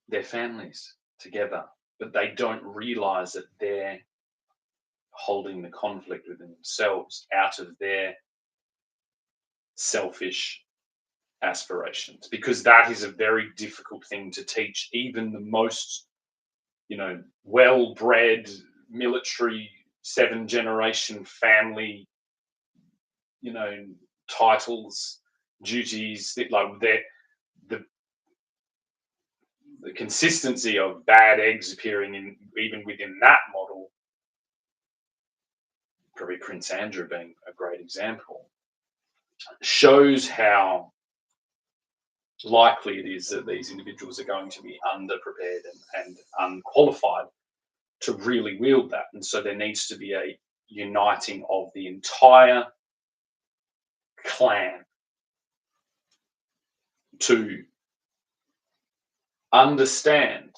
their families together, but they don't realize that they're holding the conflict within themselves out of their selfish aspirations, because that is a very difficult thing to teach even the most, well-bred military 7-generation family, titles, duties, like the consistency of bad eggs appearing in even within that model, probably Prince Andrew being a great example, shows how likely it is that these individuals are going to be underprepared and unqualified to really wield that. And so there needs to be a uniting of the entire clan to understand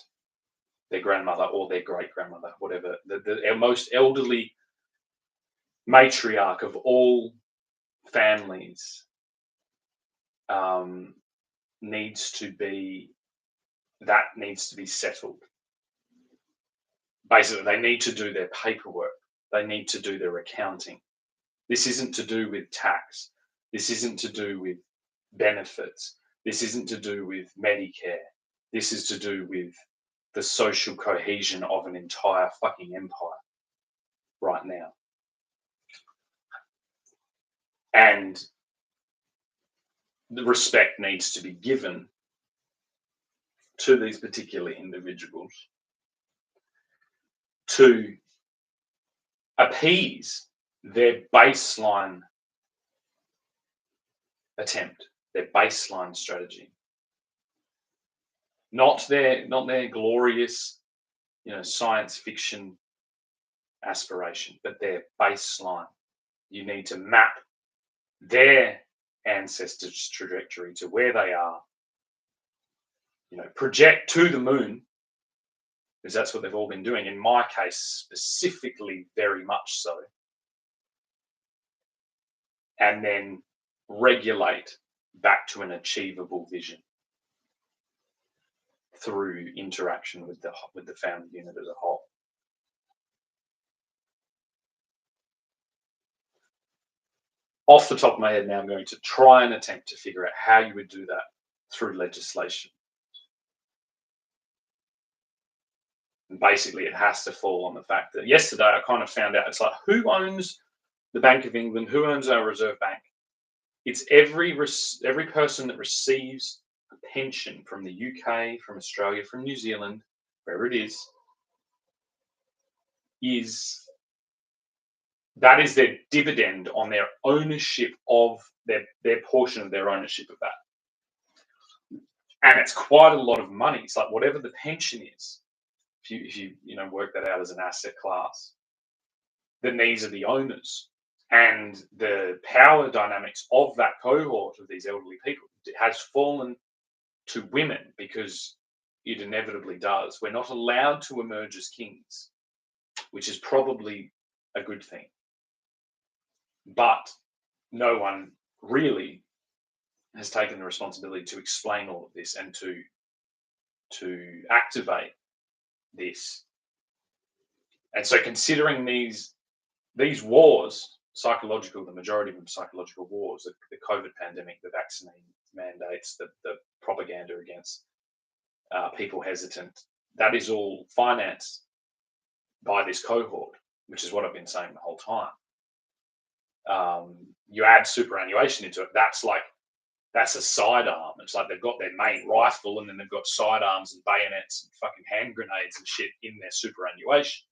their grandmother or their great grandmother, whatever, the most elderly matriarch of all families, needs to be settled. Basically, they need to do their paperwork. They need to do their accounting. This isn't to do with tax. This isn't to do with benefits. This isn't to do with Medicare. This is to do with the social cohesion of an entire fucking empire right now. And the respect needs to be given to these particular individuals to appease their baseline attempt, their baseline strategy. Not their glorious, science fiction aspiration, but their baseline. You need to map their ancestors' trajectory to where they are, project to the moon, because that's what they've all been doing. In my case, specifically, very much so. And then regulate back to an achievable vision through interaction with the family unit as a whole. Off the top of my head now, I'm going to try and attempt to figure out how you would do that through legislation. And basically, it has to fall on the fact that yesterday I kind of found out, it's like, who owns the Bank of England? Who owns our Reserve Bank? It's every person that receives a pension from the UK, from Australia, from New Zealand, wherever it is, that is their dividend on their ownership of their portion of their ownership of that. And it's quite a lot of money. It's like whatever the pension is, if you work that out as an asset class, then these are the owners. And the power dynamics of that cohort of these elderly people has fallen to women, because it inevitably does. We're not allowed to emerge as kings, which is probably a good thing. But no one really has taken the responsibility to explain all of this and to activate this. And so considering these wars, psychological, the majority of them psychological wars, the COVID pandemic, the vaccine mandates, the propaganda against people hesitant, that is all financed by this cohort, which is what I've been saying the whole time. You add superannuation into it, that's a sidearm. It's like they've got their main rifle and then they've got sidearms and bayonets and fucking hand grenades and shit in their superannuation.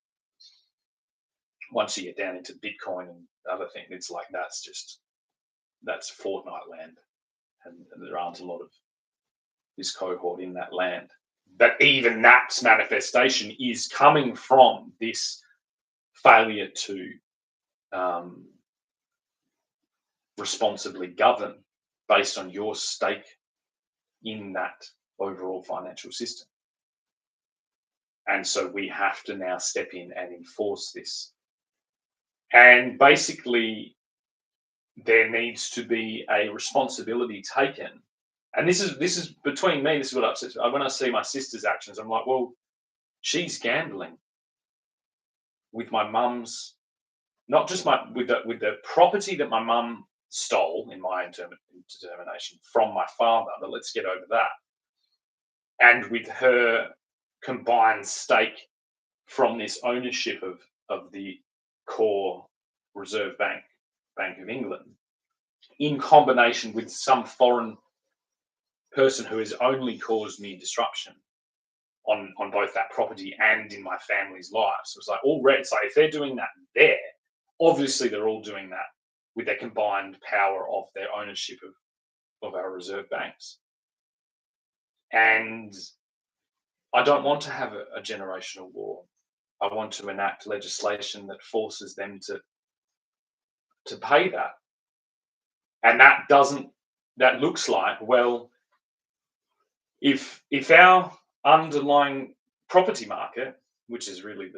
Once you get down into Bitcoin and other things, it's like that's Fortnite land, and there aren't a lot of this cohort in that land. But even that manifestation is coming from this failure to responsibly govern based on your stake in that overall financial system. And so we have to now step in and enforce this. And basically, there needs to be a responsibility taken. And this is between me. This is what upsets me. When I see my sister's actions, I'm like, well, she's gambling with my mum's, not just with the property that my mum stole, in my determination, from my father. But let's get over that. And with her combined stake from this ownership of the core Reserve Bank of England, in combination with some foreign person who has only caused me disruption on both that property and in my family's lives. So it's like already, it's like if they're doing that there, obviously they're all doing that with their combined power of their ownership of our reserve banks. And I don't want to have a generational war. I want to enact legislation that forces them to pay that. And that looks like, well, if our underlying property market, which is really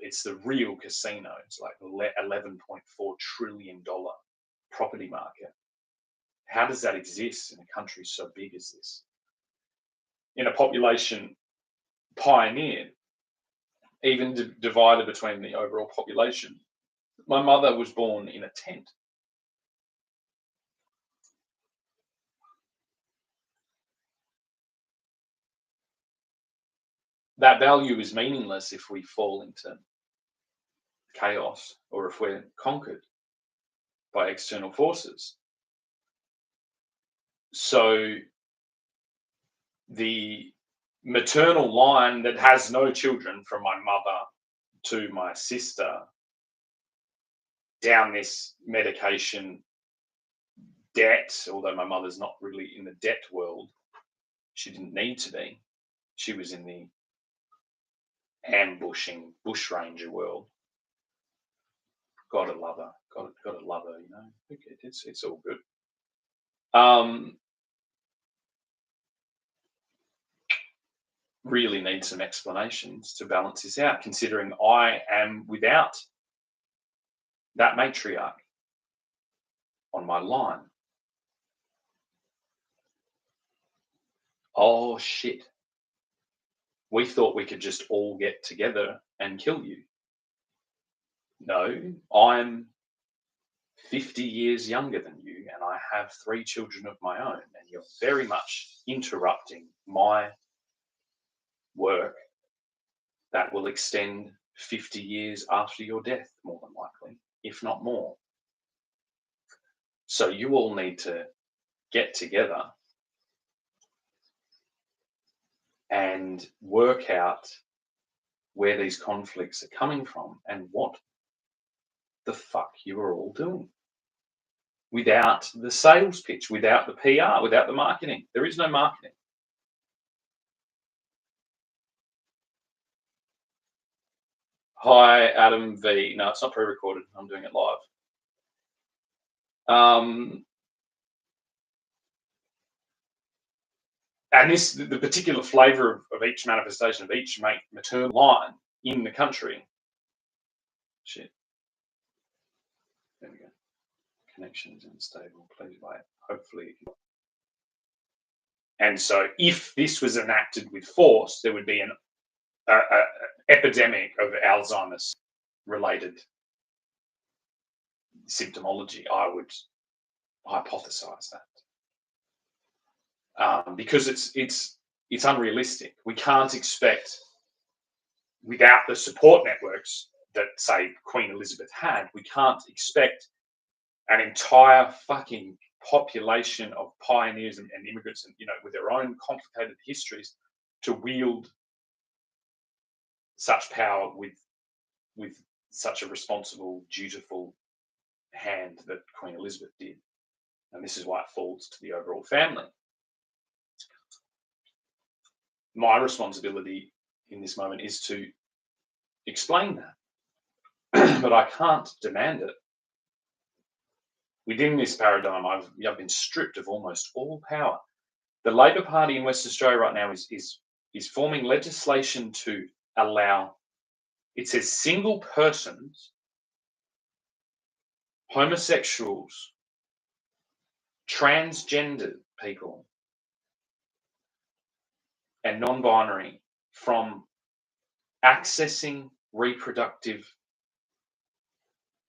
it's the real casino, it's like $11.4 trillion property market. How does that exist in a country so big as this? In a population pioneered, even divided between the overall population. My mother was born in a tent. That value is meaningless if we fall into chaos or if we're conquered by external forces. So the maternal line that has no children, from my mother to my sister, down this medication debt, although my mother's not really in the debt world, she didn't need to be. She was in the ambushing bushranger world. Gotta love her. Gotta love her, you know. It's all good. Really need some explanations to balance this out, considering I am without that matriarch on my line. Oh shit. We thought we could just all get together and kill you. No, I'm 50 years younger than you, and I have 3 children of my own, and you're very much interrupting my work that will extend 50 years after your death, more than likely, if not more. So you all need to get together and work out where these conflicts are coming from and what the fuck you are all doing without the sales pitch, without the PR, without the marketing. There is no marketing. Hi, Adam V. No, it's not pre-recorded. I'm doing it live. And the particular flavour of each manifestation of each maternal line in the country. Shit. There we go. Connections unstable. Please wait. Hopefully. And so, if this was enacted with force, there would be an epidemic of Alzheimer's related symptomology. I would hypothesize that because it's unrealistic. We can't expect, without the support networks that, say, Queen Elizabeth had, we can't expect an entire fucking population of pioneers and immigrants, and with their own complicated histories, to wield such power with such a responsible, dutiful hand that Queen Elizabeth did. And this is why it falls to the overall family. My responsibility in this moment is to explain that, but I can't demand it. Within this paradigm, I've been stripped of almost all power. The Labor Party in Western Australia right now is forming legislation to allow, it says, single persons, homosexuals, transgender people, and non-binary from accessing reproductive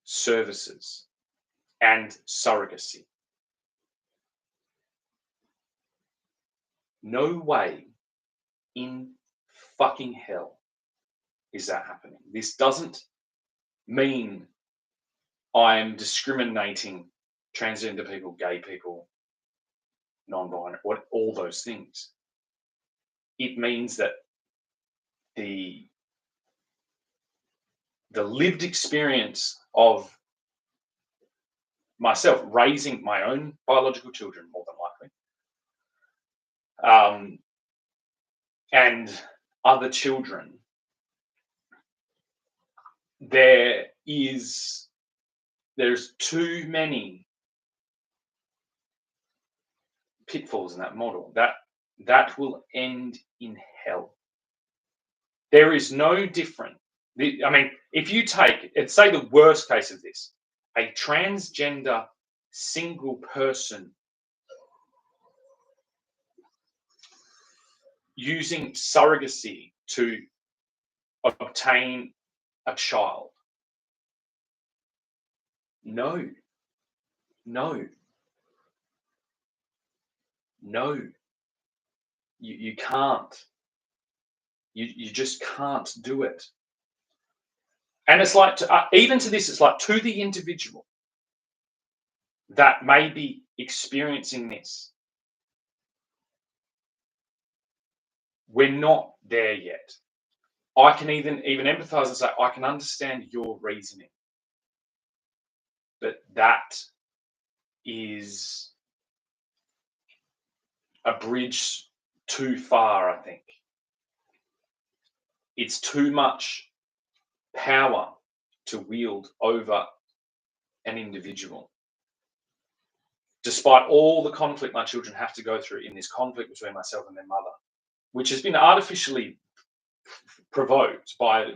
services and surrogacy. No way in fucking hell is that happening. This doesn't mean I'm discriminating transgender people, gay people, non-binary, all those things. It means that the lived experience of myself raising my own biological children, more than likely, and other children, there's too many pitfalls in that model that will end in hell. There is no different. I mean, if you take, let's say, the worst case of this, a transgender single person using surrogacy to obtain a child. No. You can't. You just can't do it. And it's like, even to this, it's like, to the individual that may be experiencing this, we're not there yet. I can even empathize and say, I can understand your reasoning. But that is a bridge too far, I think. It's too much power to wield over an individual. Despite all the conflict my children have to go through in this conflict between myself and their mother, which has been artificially provoked by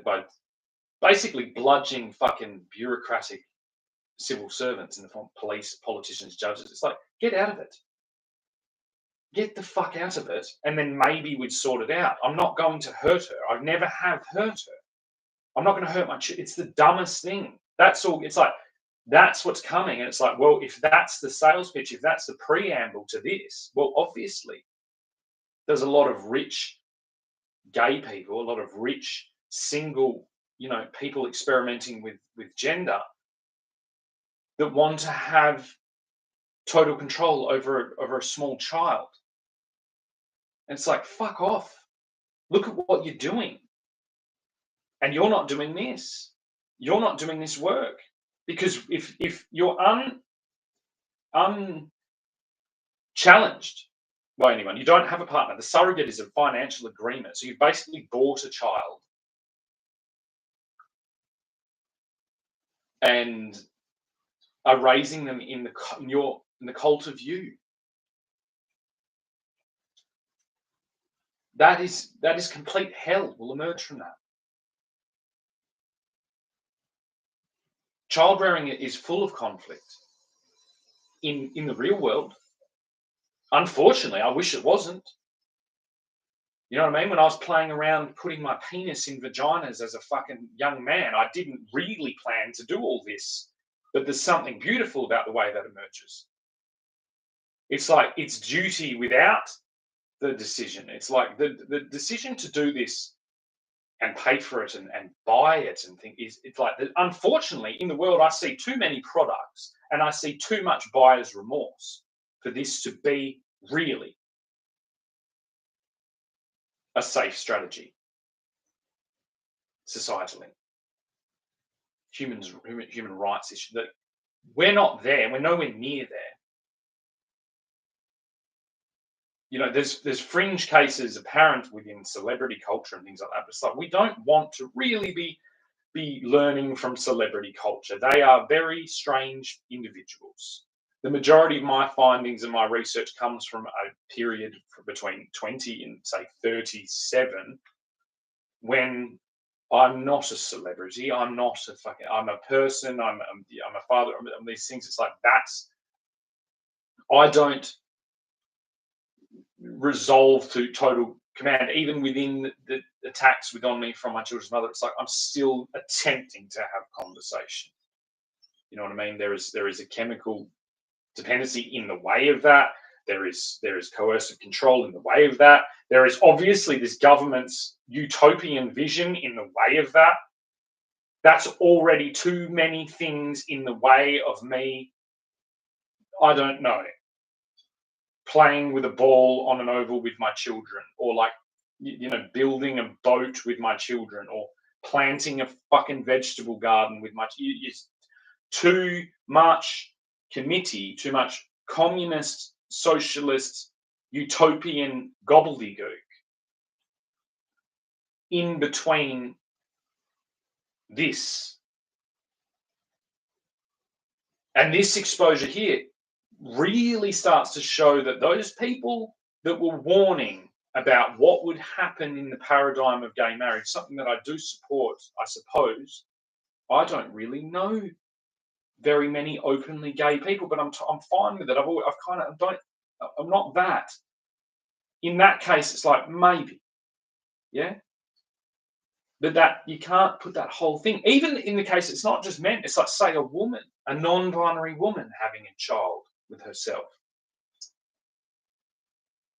basically bludgeoning fucking bureaucratic civil servants in the form of police, politicians, judges. It's like, get out of it. Get the fuck out of it, and then maybe we'd sort it out. I'm not going to hurt her. I never have hurt her. I'm not going to hurt my child. It's the dumbest thing. That's all. It's like, that's what's coming. And it's like, well, if that's the sales pitch, if that's the preamble to this, well, obviously, there's a lot of rich gay people, a lot of rich single, people experimenting with gender that want to have total control over a small child. And it's like, fuck off. Look at what you're doing. and you're not doing this. You're not doing this work because if you're unchallenged by anyone, you don't have a partner. The surrogate is a financial agreement, so you've basically bought a child and are raising them in the cult of you. That is complete hell will emerge from that. Child rearing is full of conflict in the real world. Unfortunately, I wish it wasn't. You know what I mean? When I was playing around putting my penis in vaginas as a fucking young man, I didn't really plan to do all this. But there's something beautiful about the way that emerges. It's like it's duty without the decision. It's like the decision to do this and pay for it and buy it and think is it's like unfortunately in the world I see too many products and I see too much buyer's remorse for this to be really a safe strategy societally. Human rights issue that we're not there, we're nowhere near there. You know, there's fringe cases apparent within celebrity culture and things like that. But it's like we don't want to really be learning from celebrity culture. They are very strange individuals. The majority of my findings and my research comes from a period between 20 and say 37, when I'm not a celebrity. I'm not a fucking. I'm a person. I'm a father. I'm these things. It's like that's. I don't resolve to total command, even within the attacks on me from my children's mother. It's like I'm still attempting to have conversation. You know what I mean? There is a chemical dependency in the way of that. There is coercive control in the way of that. There is obviously this government's utopian vision in the way of that. That's already too many things in the way of me. I don't know. Playing with a ball on an oval with my children, or like, you know, building a boat with my children, or planting a fucking vegetable garden with my. It's too much committee, too much communist, socialist, utopian gobbledygook in between this. And this exposure here really starts to show that those people that were warning about what would happen in the paradigm of gay marriage, something that I do support, I suppose, I don't really know very many openly gay people, but I'm fine with it. I'm not that. In that case, it's like maybe, yeah. But that you can't put that whole thing. Even in the case, it's not just men. It's like, say, a woman, a non-binary woman having a child with herself.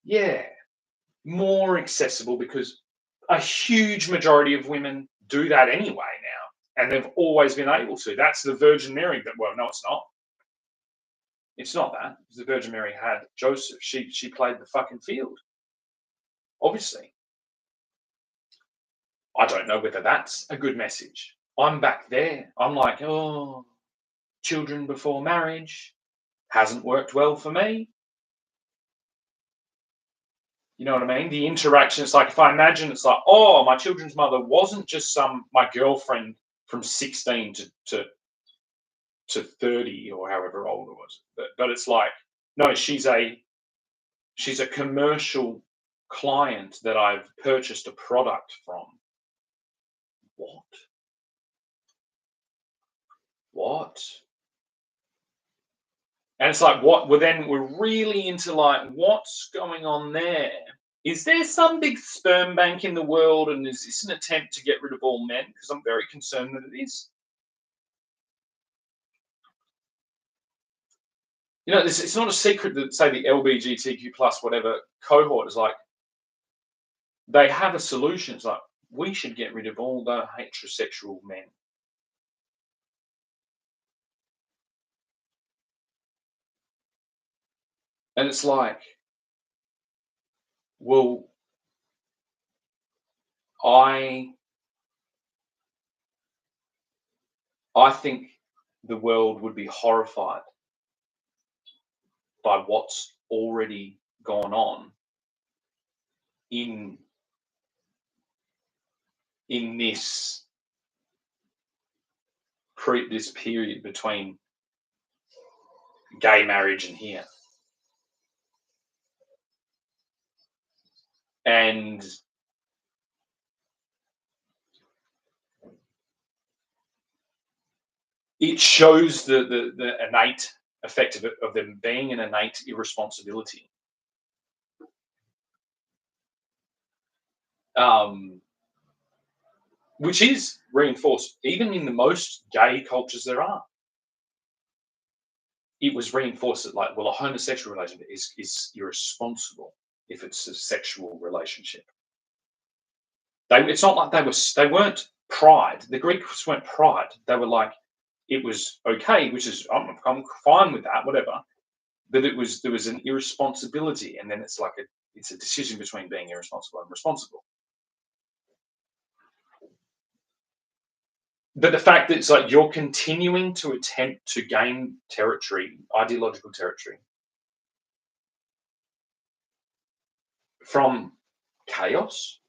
Yeah, more accessible because a huge majority of women do that anyway now, and they've always been able to. That's the Virgin Mary. Well, no, it's not. It's not that. The Virgin Mary had Joseph. She played the fucking field. Obviously. I don't know whether that's a good message. I'm back there. I'm like, oh, children before marriage hasn't worked well for me. You know what I mean? The interaction, it's like if I imagine it's like, oh, my children's mother wasn't just my girlfriend from 16 to 30 or however old it was. But it's like, no, she's a commercial client that I've purchased a product from. What? And it's like, what? Well, then we're really into like, what's going on there? Is there some big sperm bank in the world, and is this an attempt to get rid of all men? Because I'm very concerned that it is. You know, it's not a secret that, say, the LGBTQ plus whatever cohort is like, they have a solution. It's like, we should get rid of all the heterosexual men. And it's like, well, I I think the world would be horrified by what's already gone on in this this period between gay marriage and here. And it shows the innate effect of them being an innate irresponsibility. Which is reinforced even in the most gay cultures there are. It was reinforced that, like, well, a homosexual relationship is irresponsible if it's a sexual relationship. It's not like they weren't pride. The Greeks weren't pride. They were like, it was okay, which is I'm fine with that, whatever. But there was an irresponsibility, and then it's like it's a decision between being irresponsible and responsible. But the fact that it's like you're continuing to attempt to gain territory, ideological territory, from chaos,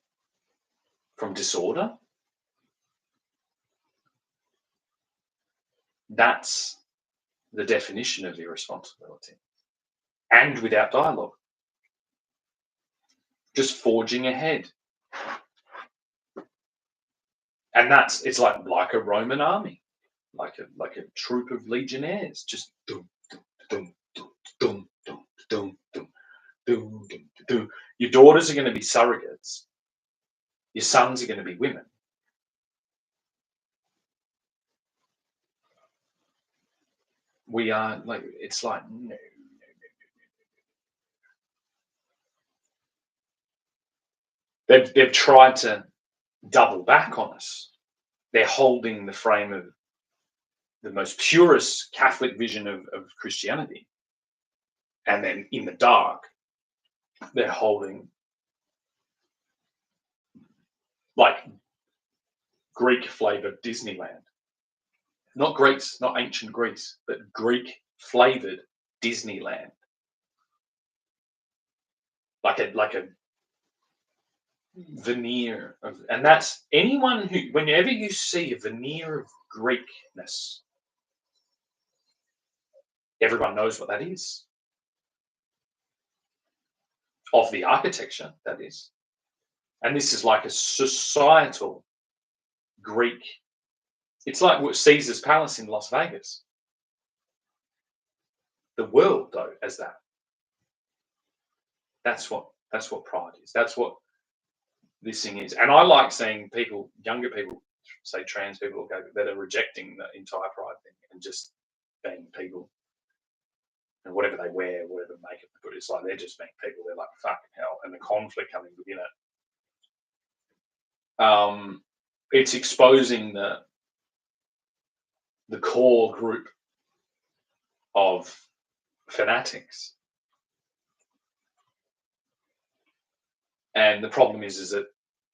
from disorder, that's the definition of irresponsibility. And without dialogue. Just forging ahead. And it's like a Roman army, like a troop of legionnaires, just dum, dum, dum, dum, dum, dum, dum, dum, dum, dum. Your daughters are going to be surrogates. Your sons are going to be women. We are like, it's like, no. They've tried to double back on us. They're holding the frame of the most purest Catholic vision of Christianity. And then in the dark, they're holding like Greek flavored Disneyland. Not Greece, not ancient Greece, but Greek flavored Disneyland. Like a veneer of, and that's anyone who, whenever you see a veneer of Greekness, everyone knows what that is. Of the architecture, that is. And this is like a societal Greek. It's like what Caesar's Palace in Las Vegas. The world, though, as that. That's what pride is. That's what this thing is. And I like seeing people, younger people, say trans people, that are rejecting the entire pride thing and just being people. And whatever they wear, whatever makeup they put, it's like they're just being people. They're like, fucking hell. And the conflict coming within it. It's exposing the core group of fanatics. And the problem is that,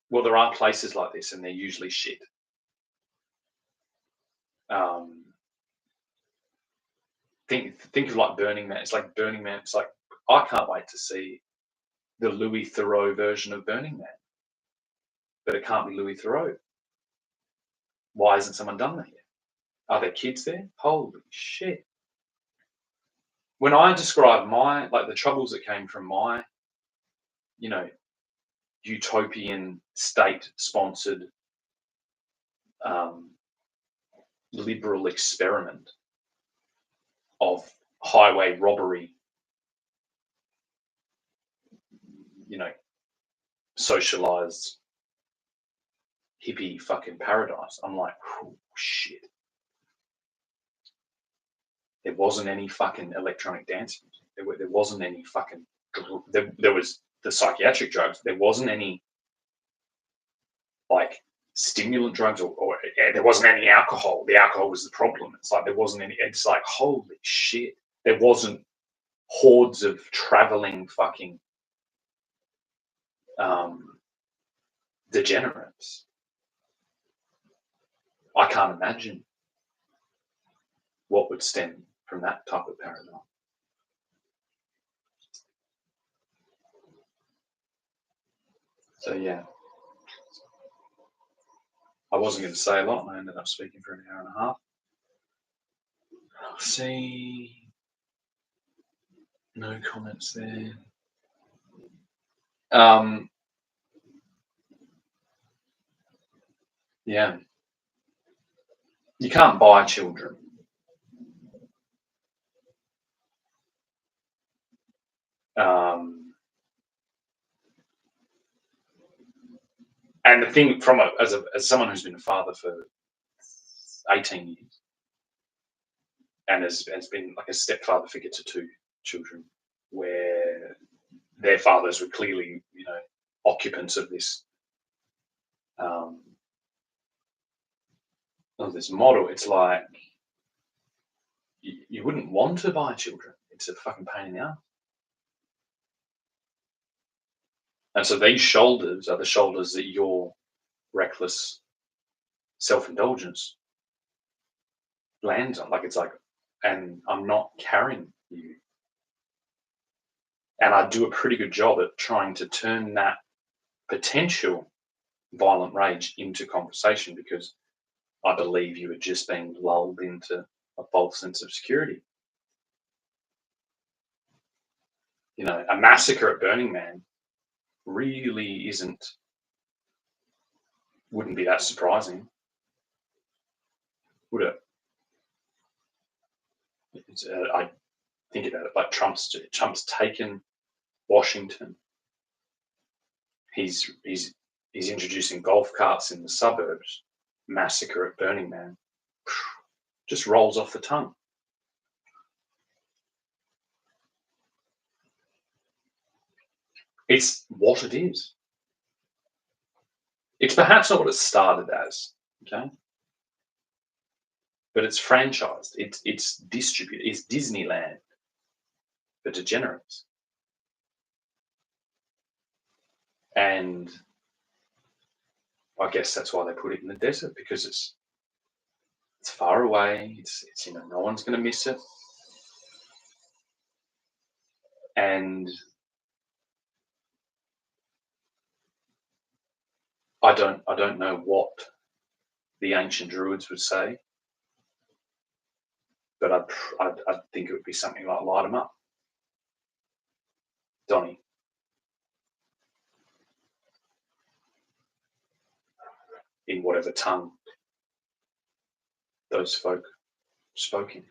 well, there are places like this, and they're usually shit. Think of like Burning Man. It's like Burning Man. It's like, I can't wait to see the Louis Theroux version of Burning Man, but it can't be Louis Theroux. Why hasn't someone done that yet? Are there kids there? Holy shit! When I describe the troubles that came from my, utopian state-sponsored liberal experiment of highway robbery, socialized hippie fucking paradise. I'm like, oh shit. There wasn't any fucking electronic dance music. There wasn't any fucking. There was the psychiatric drugs. There wasn't any like stimulant drugs, or there wasn't any alcohol. The alcohol was the problem. It's like there wasn't any. It's like, holy shit. There wasn't hordes of traveling fucking degenerates. I can't imagine. what would stem from that type of paradigm? So yeah, I wasn't going to say a lot, and I ended up speaking for an hour and a half. See, no comments there. Yeah, you can't buy children. Um, and the thing as someone who's been a father for 18 years and has been like a stepfather figure to two children, where their fathers were clearly, occupants um, of this model. It's like you wouldn't want to buy children. It's a fucking pain in the ass. And so these shoulders are the shoulders that your reckless self-indulgence lands on. Like it's like, and I'm not carrying you. And I do a pretty good job at trying to turn that potential violent rage into conversation, because I believe you are just being lulled into a false sense of security. A massacre at Burning Man really wouldn't be that surprising, would it? I think about it like Trump's taken Washington. He's introducing golf carts in the suburbs. Massacre at Burning Man just rolls off the tongue. It's what it is. It's perhaps not what it started as, okay? But it's franchised. It's distributed. It's Disneyland for degenerates. And I guess that's why they put it in the desert, because it's far away. It's no one's going to miss it. And I don't know what the ancient druids would say, but I'd think it would be something like light them up, Donny, in whatever tongue those folk spoke in.